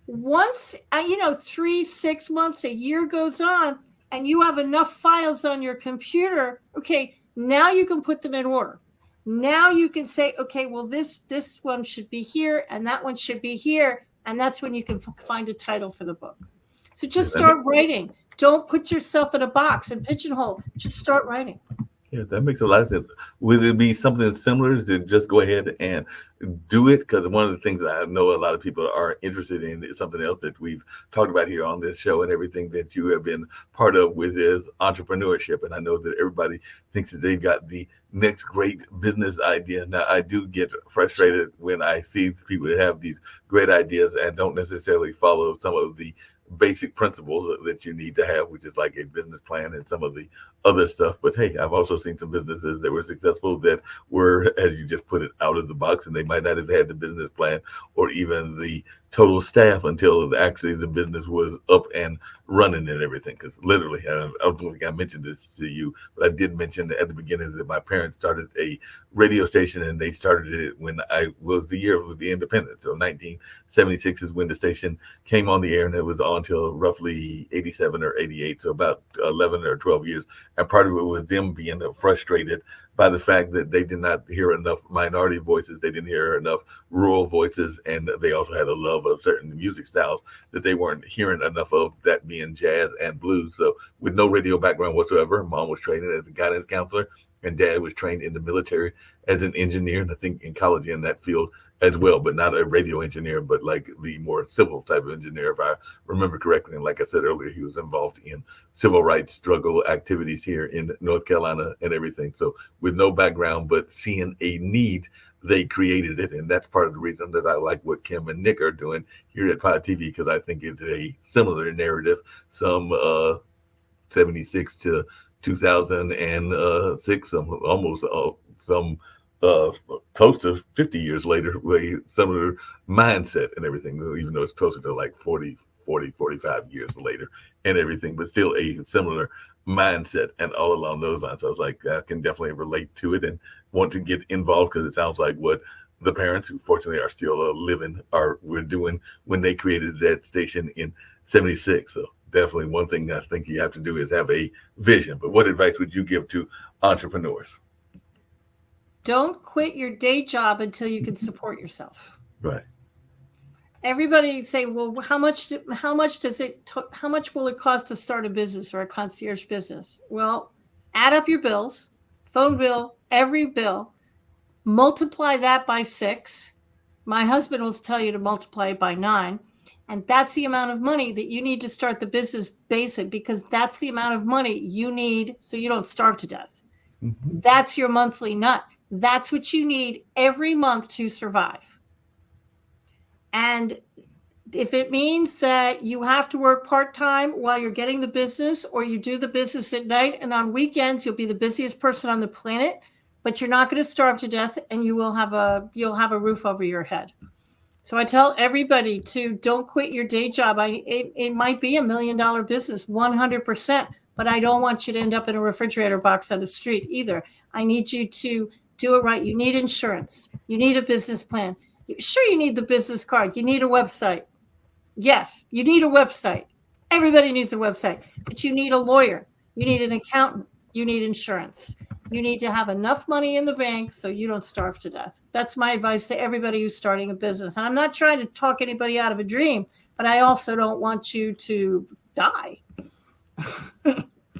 Once, 3, 6 months, a year goes on, and you have enough files on your computer, okay, now you can put them in order. Now you can say, okay, well, this one should be here, and that one should be here, and that's when you can find a title for the book. So just start writing. Don't put yourself in a box and pigeonhole. Just start writing. Yeah, that makes a lot of sense. Would it be something similar to just go ahead and do it? Because one of the things I know a lot of people are interested in is something else that we've talked about here on this show and everything that you have been part of, with is entrepreneurship. And I know that everybody thinks that they've got the next great business idea. Now, I do get frustrated when I see people that have these great ideas and don't necessarily follow some of the basic principles that you need to have, which is like a business plan and some of the other stuff. But hey, I've also seen some businesses that were successful that were, as you just put it, out of the box, and they might not have had the business plan or even the total staff until actually the business was up and running and everything. Because literally, I don't think I mentioned this to you, but I did mention at the beginning that my parents started a radio station, and they started it when I was the year of the independence. So 1976 is when the station came on the air, and it was on till roughly 87 or 88, so about 11 or 12 years. And part of it was them being frustrated by the fact that they did not hear enough minority voices. They didn't hear enough rural voices. And they also had a love of certain music styles that they weren't hearing enough of, that being jazz and blues. So with no radio background whatsoever, mom was trained as a guidance counselor, and dad was trained in the military as an engineer, and I think in college in that field as well, but not a radio engineer, but like the more civil type of engineer, if I remember correctly. And like I said earlier, he was involved in civil rights struggle activities here in North Carolina and everything. So with no background, but seeing a need, they created it. And that's part of the reason that I like what Kim and Nick are doing here at Pod TV, because I think it's a similar narrative. Some 76 to 2006, some almost some close to 50 years later, with similar mindset and everything, even though it's closer to like 45 years later and everything, but still a similar mindset and all along those lines. So I was like, I can definitely relate to it and want to get involved, because it sounds like what the parents, who fortunately are still living, were doing when they created that station in 76. So definitely one thing I think you have to do is have a vision. But what advice would you give to entrepreneurs? Don't quit your day job until you can support yourself. Right. Everybody say, well, how much will it cost to start a business or a concierge business? Well, add up your bills, phone bill, every bill, multiply that by 6. My husband will tell you to multiply it by 9. And that's the amount of money that you need to start the business basic, because that's the amount of money you need so you don't starve to death. Mm-hmm. That's your monthly nut. That's what you need every month to survive. And if it means that you have to work part-time while you're getting the business, or you do the business at night and on weekends, you'll be the busiest person on the planet, but you're not going to starve to death, and you'll have a roof over your head. So I tell everybody to don't quit your day job. It might be $1 million business, 100%, but I don't want you to end up in a refrigerator box on the street either. I need you to do it right. You need insurance. You need a business plan. Sure, you need the business card. You need a website. Yes, you need a website. Everybody needs a website, but you need a lawyer. You need an accountant. You need insurance. You need to have enough money in the bank so you don't starve to death. That's my advice to everybody who's starting a business. And I'm not trying to talk anybody out of a dream, but I also don't want you to die.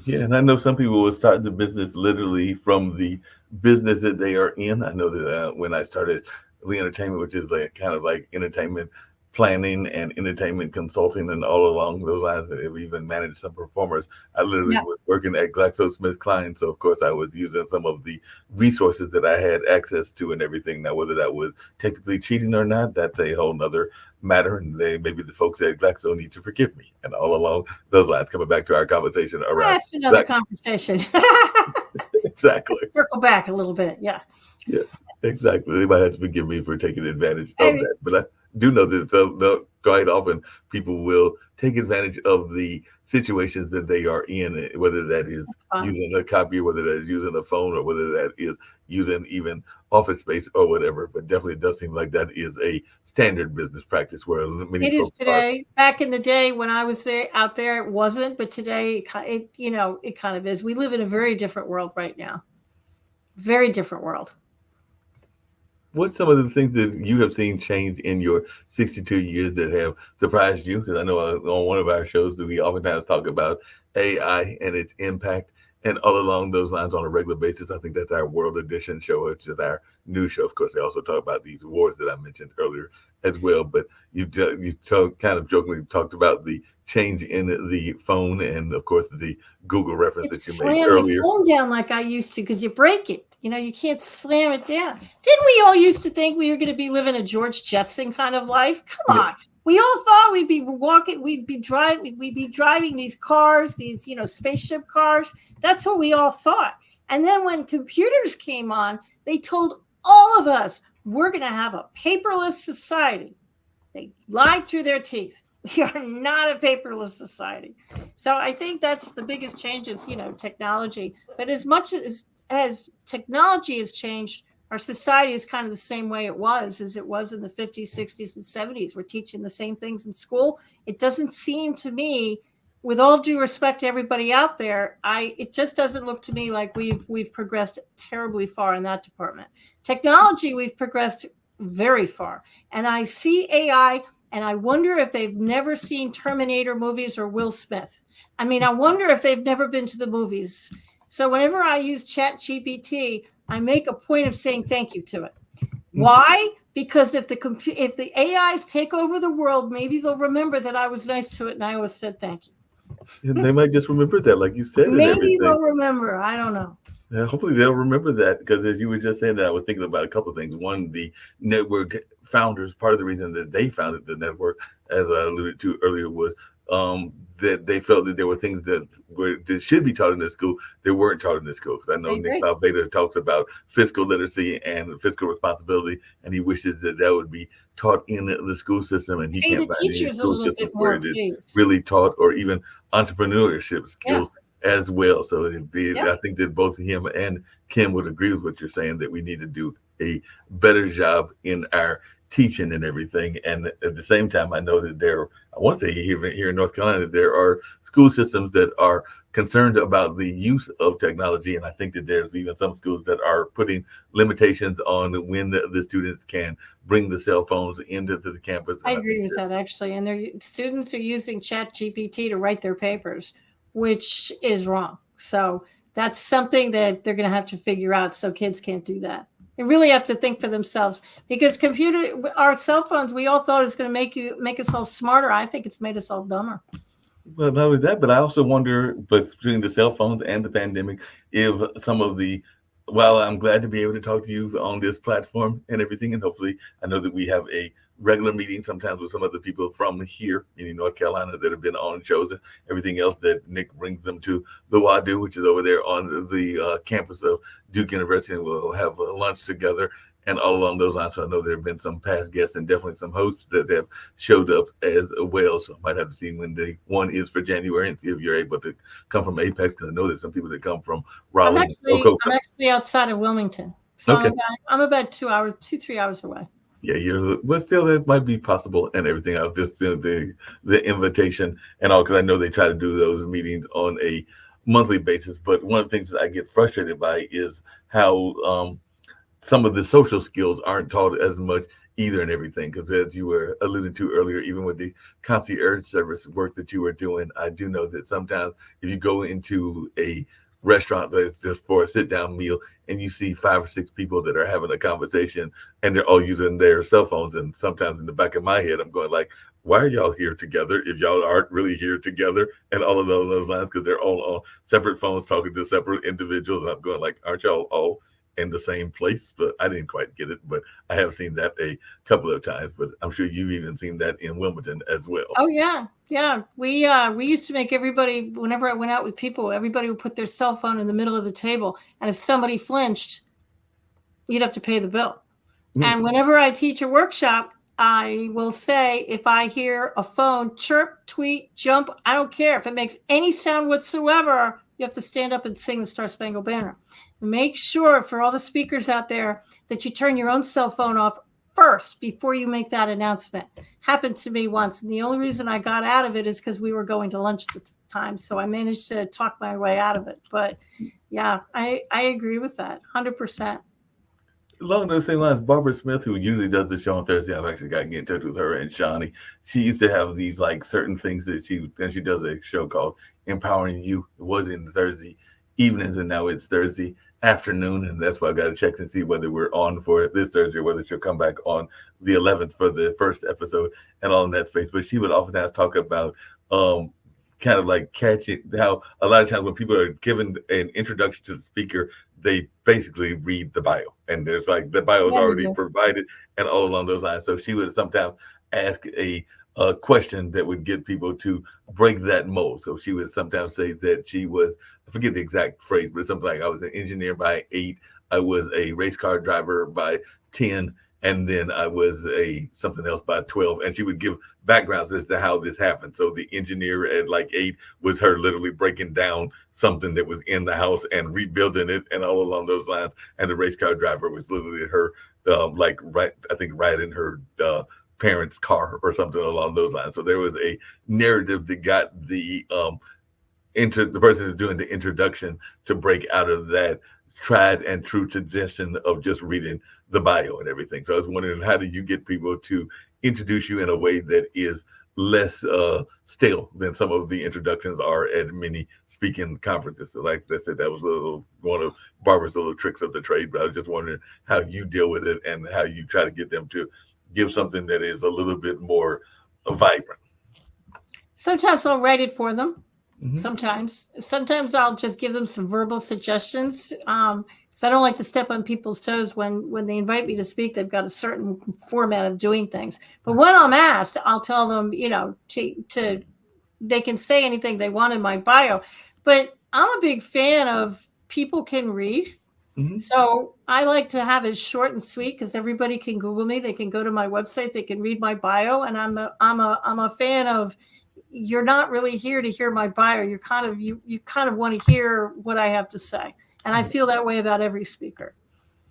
Yeah, and I know some people will start the business literally from the business that they are in. I know that when I started Lee Entertainment, which is like kind of like entertainment planning and entertainment consulting and all along those lines, and we even managed some performers. I literally was working at GlaxoSmithKline, so of course I was using some of the resources that I had access to and everything. Now, whether that was technically cheating or not, that's a whole nother matter, and maybe the folks at Glaxo need to forgive me. And all along those lines, coming back to our conversation around that's another conversation. Exactly. Let's circle back a little bit. Yeah. Yes, exactly. They might have to forgive me for taking advantage of that, but I do know that quite often people will take advantage of the situations that they are in, whether that is using a copier, whether that is using a phone, or whether that is using even office space or whatever. But definitely, it does seem like that is a standard business practice where many It is folks are. today. Back in the day when I was there out there, it wasn't, but today it kind of is. We live in a very different world right now. Very different world. What's some of the things that you have seen change in your 62 years that have surprised you? Because I know on one of our shows that we oftentimes talk about AI and its impact, and all along those lines on a regular basis. I think that's our World Edition show, which is our new show. Of course, they also talk about these awards that I mentioned earlier as well. But kind of jokingly talked about the change in the phone, and of course the Google reference that you made Slam your earlier. phone down like I used to because you break it. You can't slam it down. Didn't we all used to think we were going to be living a George Jetson kind of life? Come on. We all thought we'd be walking, we'd be driving these cars, these, spaceship cars. That's what we all thought. And then when computers came on, they told all of us, we're going to have a paperless society. They lied through their teeth. We are not a paperless society. So I think that's the biggest change is, technology. But as much as technology has changed, our society is kind of the same way it was as it was in the 50s, 60s, and 70s. We're teaching the same things in school. It doesn't seem to me, with all due respect to everybody out there, it just doesn't look to me like we've progressed terribly far in that department. Technology, we've progressed very far. And I see AI, and I wonder if they've never seen Terminator movies or Will Smith. I mean, I wonder if they've never been to the movies. So whenever I use ChatGPT, I make a point of saying thank you to it. Why? Because if the AIs take over the world, maybe they'll remember that I was nice to it and I always said thank you. And they might just remember that, like you said, Maybe and everything. they'll remember. I don't know. Yeah, hopefully they'll remember that, because as you were just saying that, I was thinking about a couple of things. One, the network founders, part of the reason that they founded the network, as I alluded to earlier, was that they felt that there were things that should be taught in the school that weren't taught in the school. Because I know Nick Valveda talks about fiscal literacy and fiscal responsibility, and he wishes that would be taught in the school system, and he can't find any school system where it is really taught, or even entrepreneurship skills as well. So I think that both him and Kim would agree with what you're saying, that we need to do a better job in our teaching and everything. And at the same time, I know that I want to say here in North Carolina, there are school systems that are concerned about the use of technology. And I think that there's even some schools that are putting limitations on when the students can bring the cell phones into the campus. I agree with that, actually. And their students are using ChatGPT to write their papers, which is wrong. So that's something that they're going to have to figure out, so kids can't do that. They really have to think for themselves, because our cell phones, we all thought it was going to make us all smarter. I think it's made us all dumber. Well, not only that, but I also wonder, between the cell phones and the pandemic, if some of while I'm glad to be able to talk to you on this platform and everything, and hopefully I know that we have a regular meeting sometimes with some of the people from here in North Carolina that have been on shows and everything else, that Nick brings them to the WADU, which is over there on the campus of Duke University, and we'll have lunch together and all along those lines. So I know there have been some past guests and definitely some hosts that have showed up as well. So I might have to see when the one is for January and see if you're able to come from Apex, because I know there's some people that come from Raleigh. I'm actually outside of Wilmington. So okay. I'm about 2-3 hours away. Yeah, but still, it might be possible and everything. I'll just do the invitation and all, because I know they try to do those meetings on a monthly basis. But one of the things that I get frustrated by is how some of the social skills aren't taught as much either and everything. Because as you were alluding to earlier, even with the concierge service work that you were doing, I do know that sometimes if you go into a restaurant that's just for a sit-down meal and you see 5 or 6 people that are having a conversation and they're all using their cell phones, and sometimes in the back of my head I'm going like, why are y'all here together if y'all aren't really here together? And all of those lines, because they're all on separate phones talking to separate individuals, and I'm going like, aren't y'all all in the same place? But I didn't quite get it, but I have seen that a couple of times. But I'm sure you've even seen that in Wilmington as well. Oh yeah. We used to make everybody, whenever I went out with people, everybody would put their cell phone in the middle of the table, and if somebody flinched, you'd have to pay the bill. And whenever I teach a workshop, I will say, if I hear a phone chirp, tweet, jump, I don't care if it makes any sound whatsoever, you have to stand up and sing the Star Spangled Banner. Make sure for all the speakers out there that you turn your own cell phone off first before you make that announcement. Happened to me once. And the only reason I got out of it is because we were going to lunch at the time. So I managed to talk my way out of it. But yeah, I agree with that 100%. Along those same lines, Barbara Smith, who usually does the show on Thursday, I've actually got to get in touch with her and Shawnee. She used to have these like certain things that she does a show called Empowering You. It was in Thursday evenings, and now it's Thursday afternoon, and that's why I got to check and see whether we're on for this Thursday or whether she'll come back on the 11th for the first episode and all in that space. But she would oftentimes talk about kind of like catching how a lot of times when people are given an introduction to the speaker, they basically read the bio, and there's like the bio is already provided and all along those lines. So she would sometimes ask a question that would get people to break that mold. So she would sometimes say that she was, I forget the exact phrase, but something like I was an engineer by 8, I was a race car driver by 10, and then I was a something else by 12. And she would give backgrounds as to how this happened. So the engineer at like 8 was her literally breaking down something that was in the house and rebuilding it and all along those lines. And the race car driver was literally her, riding her parents' car or something along those lines. So there was a narrative that got the person who's doing the introduction to break out of that tried and true tradition of just reading the bio and everything. So I was wondering, how do you get people to introduce you in a way that is less stale than some of the introductions are at many speaking conferences? So like I said, that was one of Barbara's little tricks of the trade, but I was just wondering how you deal with it and how you try to get them to give something that is a little bit more vibrant. Sometimes I'll write it for them. Mm-hmm. Sometimes I'll just give them some verbal suggestions. Because I don't like to step on people's toes when they invite me to speak. They've got a certain format of doing things. But when I'm asked, I'll tell them, to they can say anything they want in my bio. But I'm a big fan of people can read. Mm-hmm. So I like to have it short and sweet because everybody can Google me. They can go to my website. They can read my bio. And I'm a fan of, you're not really here to hear my bio. You're you kind of want to hear what I have to say. And I feel that way about every speaker.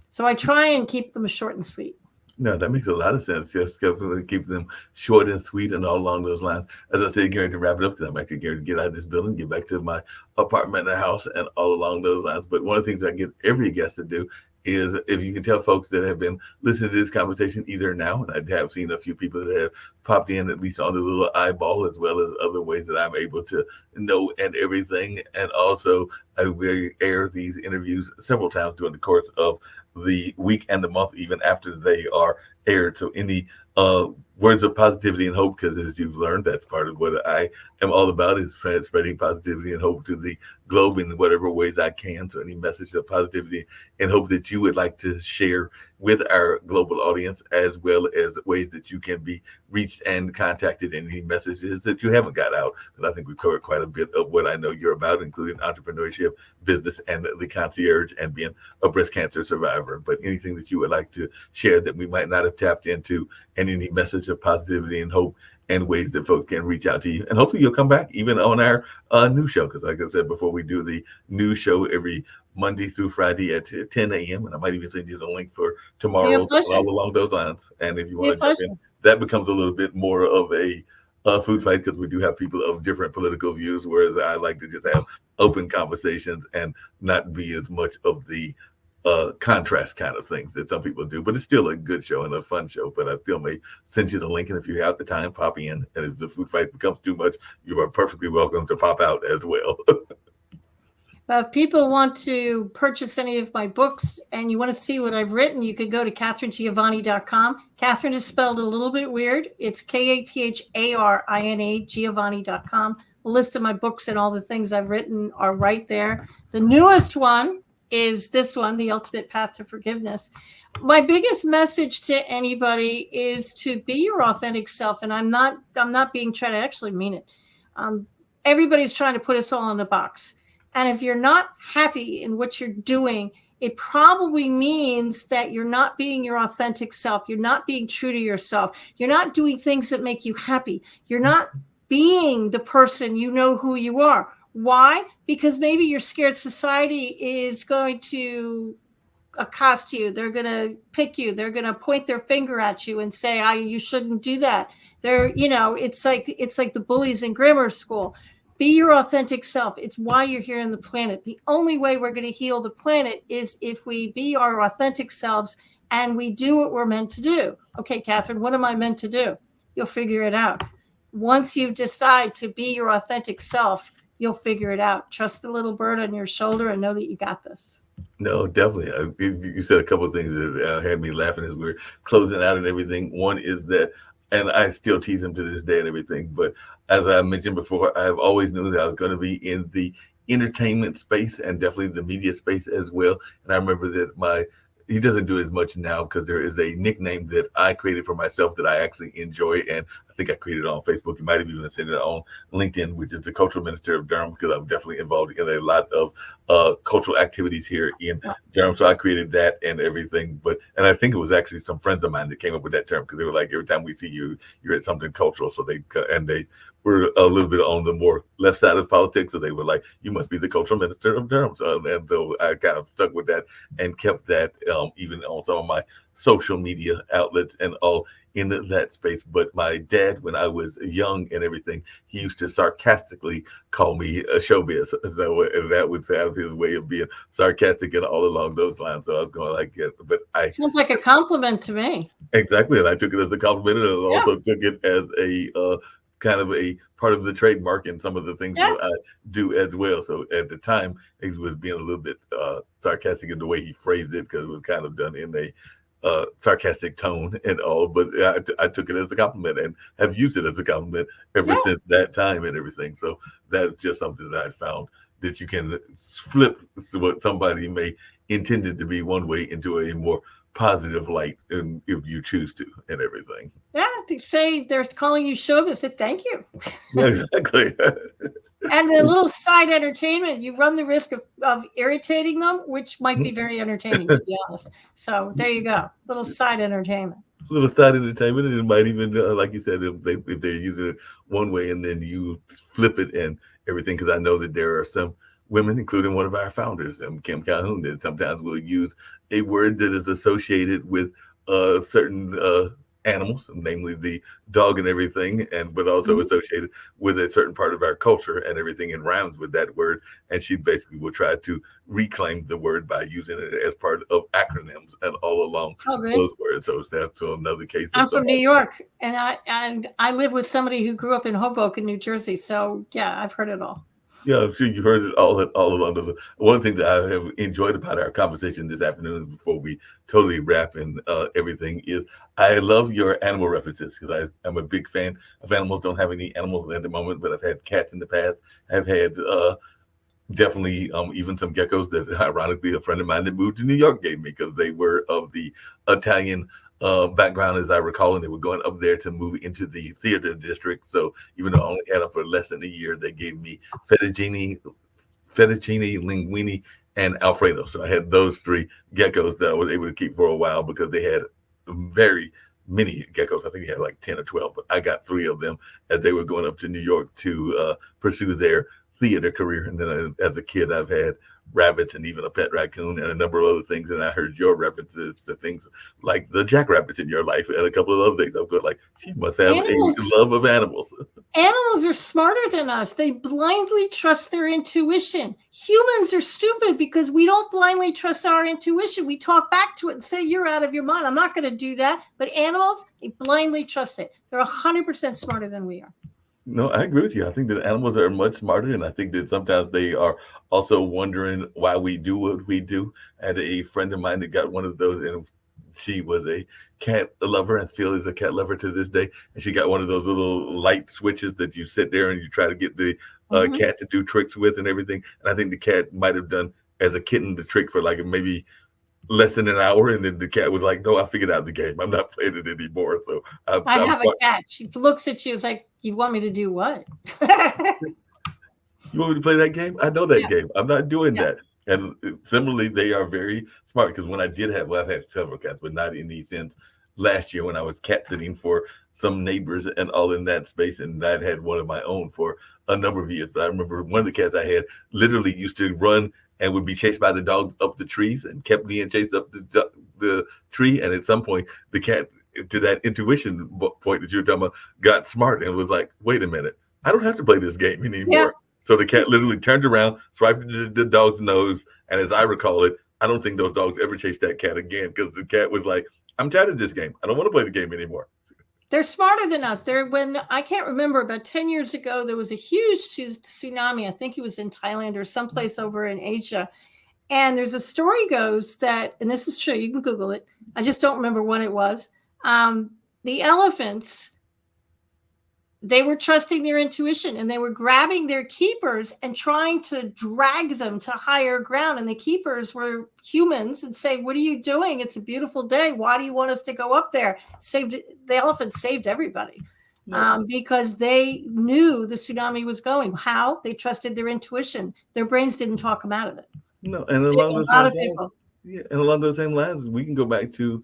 So I try and keep them short and sweet. No, that makes a lot of sense. Just keep them short and sweet and all along those lines. As I said, getting to wrap it up, because I'm actually getting to get out of this building, get back to my apartment and house and all along those lines. But one of the things I get every guest to do is, if you can tell folks that have been listening to this conversation either now, and I have seen a few people that have popped in at least on the little eyeball, as well as other ways that I'm able to know and everything. And also I will air these interviews several times during the course of the week and the month, even after they are aired. So any words of positivity and hope, because as you've learned, that's part of what I am all about, is spreading positivity and hope to the globe in whatever ways I can. So any message of positivity and hope that you would like to share with our global audience, as well as ways that you can be reached and contacted, and any messages that you haven't got out, because I think we've covered quite a bit of what I know you're about, including entrepreneurship, business, and the concierge, and being a breast cancer survivor. But anything that you would like to share that we might not have tapped into, and any message of positivity and hope and ways that folks can reach out to you. And hopefully you'll come back even on our new show, because like I said before, we do the new show every Monday through Friday at 10 a.m. And I might even send you the link for tomorrow, all along those lines. And if you want to jump in, that becomes a little bit more of a food fight, because we do have people of different political views, whereas I like to just have open conversations and not be as much of the contrast kind of things that some people do. But it's still a good show and a fun show. But I still may send you the link, and if you have the time, pop in. And if the food fight becomes too much, you are perfectly welcome to pop out as well. If people want to purchase any of my books and you want to see what I've written, you could go to KatherineGiovanni.com. Katherine is spelled a little bit weird. It's KATHARINA, Giovanni.com. A list of my books and all the things I've written are right there. The newest one is this one, The Ultimate Path to Forgiveness. My biggest message to anybody is to be your authentic self. And I'm not being tried. I actually mean it. Everybody's trying to put us all in a box. And if you're not happy in what you're doing, it probably means that you're not being your authentic self. You're not being true to yourself. You're not doing things that make you happy. You're not being the person you know who you are. Why? Because maybe you're scared society is going to accost you. They're going to pick you. They're going to point their finger at you and say, you shouldn't do that. It's like the bullies in grammar school. Be your authentic self. It's why you're here on the planet. The only way we're going to heal the planet is if we be our authentic selves and we do what we're meant to do. Okay, Catherine, what am I meant to do? You'll figure it out. Once you decide to be your authentic self, you'll figure it out. Trust the little bird on your shoulder and know that you got this. No, definitely. You said a couple of things that had me laughing as we're closing out and everything. One is that, and I still tease him to this day and everything, but as I mentioned before, I've always knew that I was going to be in the entertainment space and definitely the media space as well. And I remember that he doesn't do it as much now because there is a nickname that I created for myself that I actually enjoy. And I think I created it on Facebook. You might have even seen it on LinkedIn, which is the Cultural Minister of Durham, because I'm definitely involved in a lot of cultural activities here in Durham. So I created that and everything. And I think it was actually some friends of mine that came up with that term because they were like, every time we see you, you're at something cultural. So they were a little bit on the more left side of politics. So they were like, you must be the Cultural Minister of Durham. So I kind of stuck with that and kept that even on some of my social media outlets and all in that space. But my dad, when I was young and everything, he used to sarcastically call me a showbiz. So that would sound his way of being sarcastic and all along those lines. So I was going like, yeah, but sounds like a compliment to me. Exactly. And I took it as a compliment and I also took it as a kind of a part of the trademark and some of the things that I do as well. So at the time, he was being a little bit sarcastic in the way he phrased it because it was kind of done in a sarcastic tone and all, but I took it as a compliment and have used it as a compliment ever since that time and everything. So that's just something that I found that you can flip what somebody may intended to be one way into a more positive light, and if you choose to and everything. Yeah, they say they're calling you showbiz. Say thank you. Yeah, exactly. And the little side entertainment, you run the risk of irritating them, which might be very entertaining, to be honest. So there you go, little side entertainment. Little side entertainment, and it might even, like you said, if they're using it one way and then you flip it and everything, because I know that there are some women, including one of our founders, Kim Calhoun, that sometimes will use a word that is associated with certain animals, namely the dog and everything, but also associated with a certain part of our culture and everything, and rhymes with that word. And she basically will try to reclaim the word by using it as part of acronyms and all along those words. So that's another case. I'm from New York, and I live with somebody who grew up in Hoboken, New Jersey. So yeah, I've heard it all. Yeah, I'm sure you heard it all along those. One thing that I have enjoyed about our conversation this afternoon, before we totally wrap in everything, is I love your animal references, because I'm a big fan of animals. Don't have any animals at the moment, but I've had cats in the past. I've had definitely even some geckos that, ironically, a friend of mine that moved to New York gave me, because they were of the Italian background, as I recall, and they were going up there to move into the theater district. So even though I only had them for less than a year, they gave me fettuccine, linguine, and Alfredo. So I had those three geckos that I was able to keep for a while, because they had very many geckos. I think he had like 10 or 12, but I got 3 of them as they were going up to New York to pursue their theater career. And then as a kid, I've had rabbits and even a pet raccoon and a number of other things. And I heard your references to things like the jackrabbits in your life and a couple of other things. I'm going like, she must have a love of animals. Animals are smarter than us. They blindly trust their intuition. Humans are stupid because we don't blindly trust our intuition. We talk back to it and say, you're out of your mind. I'm not going to do that. But animals, they blindly trust it. They're 100% smarter than we are. No, I agree with you. I think that animals are much smarter, and I think that sometimes they are also wondering why we do what we do. I had a friend of mine that got one of those, and she was a cat lover and still is a cat lover to this day. And she got one of those little light switches that you sit there and you try to get the cat to do tricks with and everything. And I think the cat might have done, as a kitten, the trick for like maybe less than an hour, and then the cat was like, no, I figured out the game. I'm not playing it anymore. So I have a cat. She looks at you, it's like, you want me to do what? You want me to play that game? I know that game. I'm not doing that. And similarly, they are very smart, because when I've had several cats, but not in the sense last year when I was cat sitting for some neighbors and all in that space. And I'd had one of my own for a number of years. But I remember one of the cats I had literally used to run and would be chased by the dogs up the trees and kept being chased up the tree. And at some point, the cat, to that intuition point that you were talking about, got smart and was like, wait a minute, I don't have to play this game anymore. Yeah. So the cat literally turned around, swiped the dog's nose, and as I recall it, I don't think those dogs ever chased that cat again because the cat was like, I'm tired of this game. I don't want to play the game anymore. They're smarter than us. When I can't remember, about 10 years ago, there was a huge tsunami. I think it was in Thailand or someplace over in Asia. And there's a story goes that, and this is true, you can Google it. I just don't remember when it was. The elephants, they were trusting their intuition and they were grabbing their keepers and trying to drag them to higher ground. And the keepers were humans and say, what are you doing? It's a beautiful day. Why do you want us to go up there? The elephants saved everybody. Because they knew the tsunami was going. How? They trusted their intuition. Their brains didn't talk them out of it. No, and along those same lines, we can go back to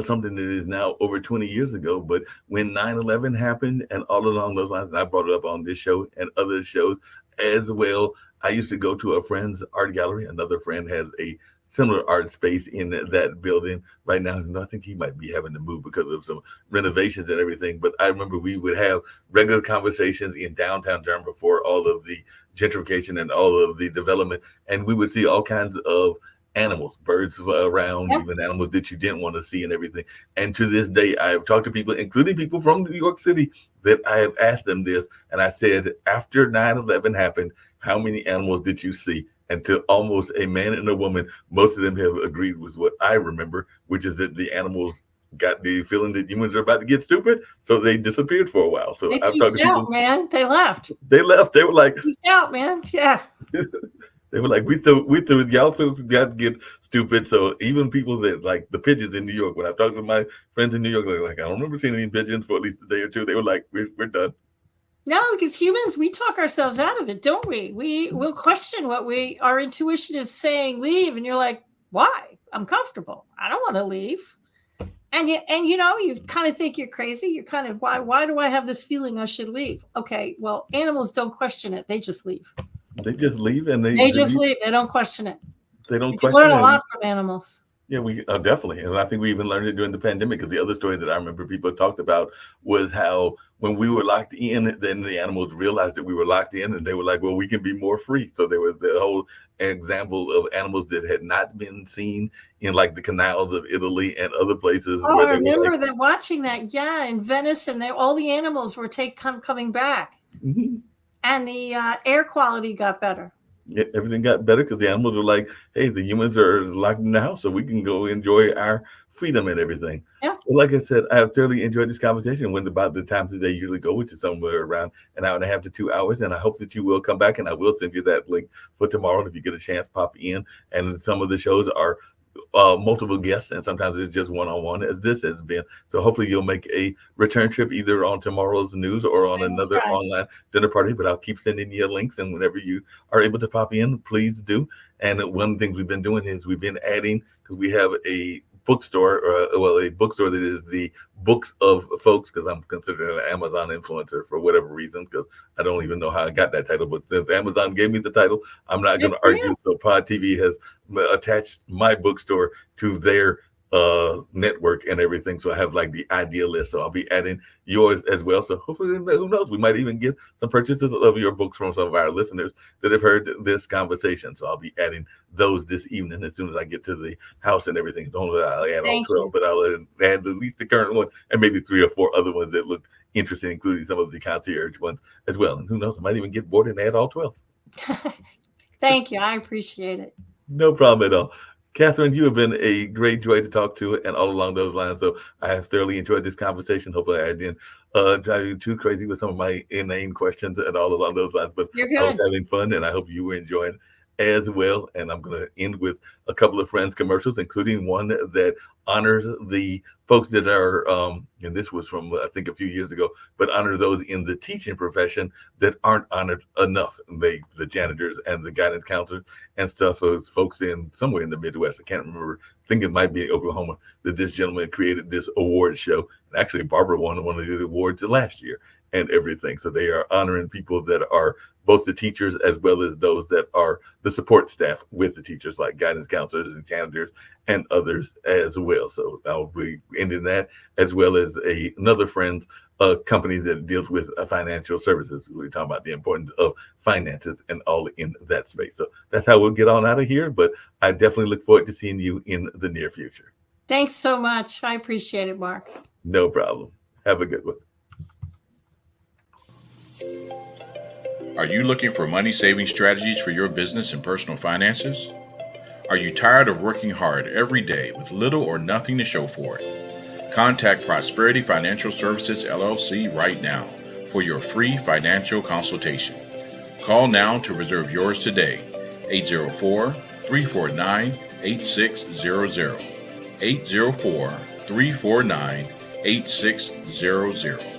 something that is now over 20 years ago. But when 9/11 happened and all along those lines, and I brought it up on this show and other shows as well, I used to go to a friend's art gallery. Another friend has a similar art space in that building right now. I think he might be having to move because of some renovations and everything. But I remember we would have regular conversations in downtown Durham before all of the gentrification and all of the development. And we would see all kinds of animals, birds around, even animals that you didn't want to see and everything. And to this day, I have talked to people, including people from New York City, that I have asked them this. And I said, after 9/11 happened, how many animals did you see? And to almost a man and a woman, most of them have agreed with what I remember, which is that the animals got the feeling that humans are about to get stupid, so they disappeared for a while. So They I've talked to people, out, man. They left. They left. They were like, peace out, man. Yeah. They were like, we threw y'all folks got to get stupid. So even people that like the pigeons in New York, when I talked to my friends in New York, they're like, I don't remember seeing any pigeons for at least a day or two. They were like, we're done. No, because humans, we talk ourselves out of it, don't we? We will question what our intuition is saying, leave. And you're like, why? I'm comfortable. I don't want to leave. And you kind of think you're crazy. You're kind of, why do I have this feeling I should leave? Okay, well, animals don't question it. They just leave. They just leave and they just leave. They don't question it. They don't question it. You learn a lot from animals. Yeah, we definitely. And I think we even learned it during the pandemic, because the other story that I remember people talked about was how when we were locked in, then the animals realized that we were locked in and they were like, well, we can be more free. So there was the whole example of animals that had not been seen in like the canals of Italy and other places. Oh, I remember that watching that. Yeah, in Venice, and all the animals were coming back. Mm-hmm. And the air quality got better. Yeah, everything got better because the animals were like, hey, the humans are locked in the house, so we can go enjoy our freedom and everything. Yeah. Well, like I said, I have thoroughly enjoyed this conversation. When about the times that they usually go, which is somewhere around an hour and a half to 2 hours. And I hope that you will come back, and I will send you that link for tomorrow. And if you get a chance, pop in. And some of the shows are multiple guests, and sometimes it's just one-on-one, as this has been. So hopefully you'll make a return trip either on tomorrow's news or on another online dinner party. But I'll keep sending you links, and whenever you are able to pop in, please do. And one of the things we've been doing is we've been adding, because we have a bookstore, a bookstore that is the books of folks, because I'm considered an Amazon influencer for whatever reason, because I don't even know how I got that title, but since Amazon gave me the title, I'm not going to argue. So Pod TV has attached my bookstore to their network and everything. So I have like the idea list. So I'll be adding yours as well. So hopefully, who knows, we might even get some purchases of your books from some of our listeners that have heard this conversation. So I'll be adding those this evening as soon as I get to the house and everything. Don't know that I'll add all 12, but I'll add at least the current one and maybe 3 or 4 other ones that look interesting, including some of the concierge ones as well. And who knows, I might even get bored and add all 12. Thank you. I appreciate it. No problem at all. Catherine, you have been a great joy to talk to, and all along those lines. So I have thoroughly enjoyed this conversation. Hopefully I didn't drive you too crazy with some of my inane questions and all along those lines, but I was having fun, and I hope you were enjoying as well. And I'm going to end with a couple of Friends commercials, including one that honors the folks that are, and this was from, I think, a few years ago, but honor those in the teaching profession that aren't honored enough. The janitors and the guidance counselors and stuff, those folks in somewhere in the Midwest. I can't remember. I think it might be Oklahoma, that this gentleman created this award show. And Actually, Barbara won one of the awards last year and everything. So they are honoring people that are both the teachers as well as those that are the support staff with the teachers, like guidance counselors and janitors and others as well. So I'll be ending that, as well as another friend's company that deals with financial services. We're talking about the importance of finances and all in that space. So that's how we'll get on out of here. But I definitely look forward to seeing you in the near future. Thanks so much. I appreciate it, Mark. No problem. Have a good one. Are you looking for money-saving strategies for your business and personal finances? Are you tired of working hard every day with little or nothing to show for it? Contact Prosperity Financial Services, LLC right now for your free financial consultation. Call now to reserve yours today, 804-349-8600, 804-349-8600.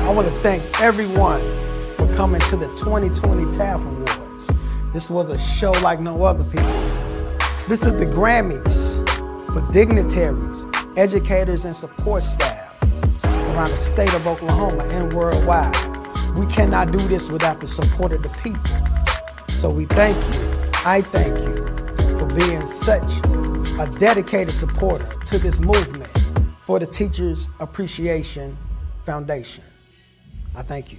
I want to thank everyone for coming to the 2020 TAF Awards. This was a show like no other, people. This is the Grammys for dignitaries, educators, and support staff around the state of Oklahoma and worldwide. We cannot do this without the support of the people. So we thank you, I thank you, for being such a dedicated supporter to this movement for the Teachers Appreciation Foundation. I thank you.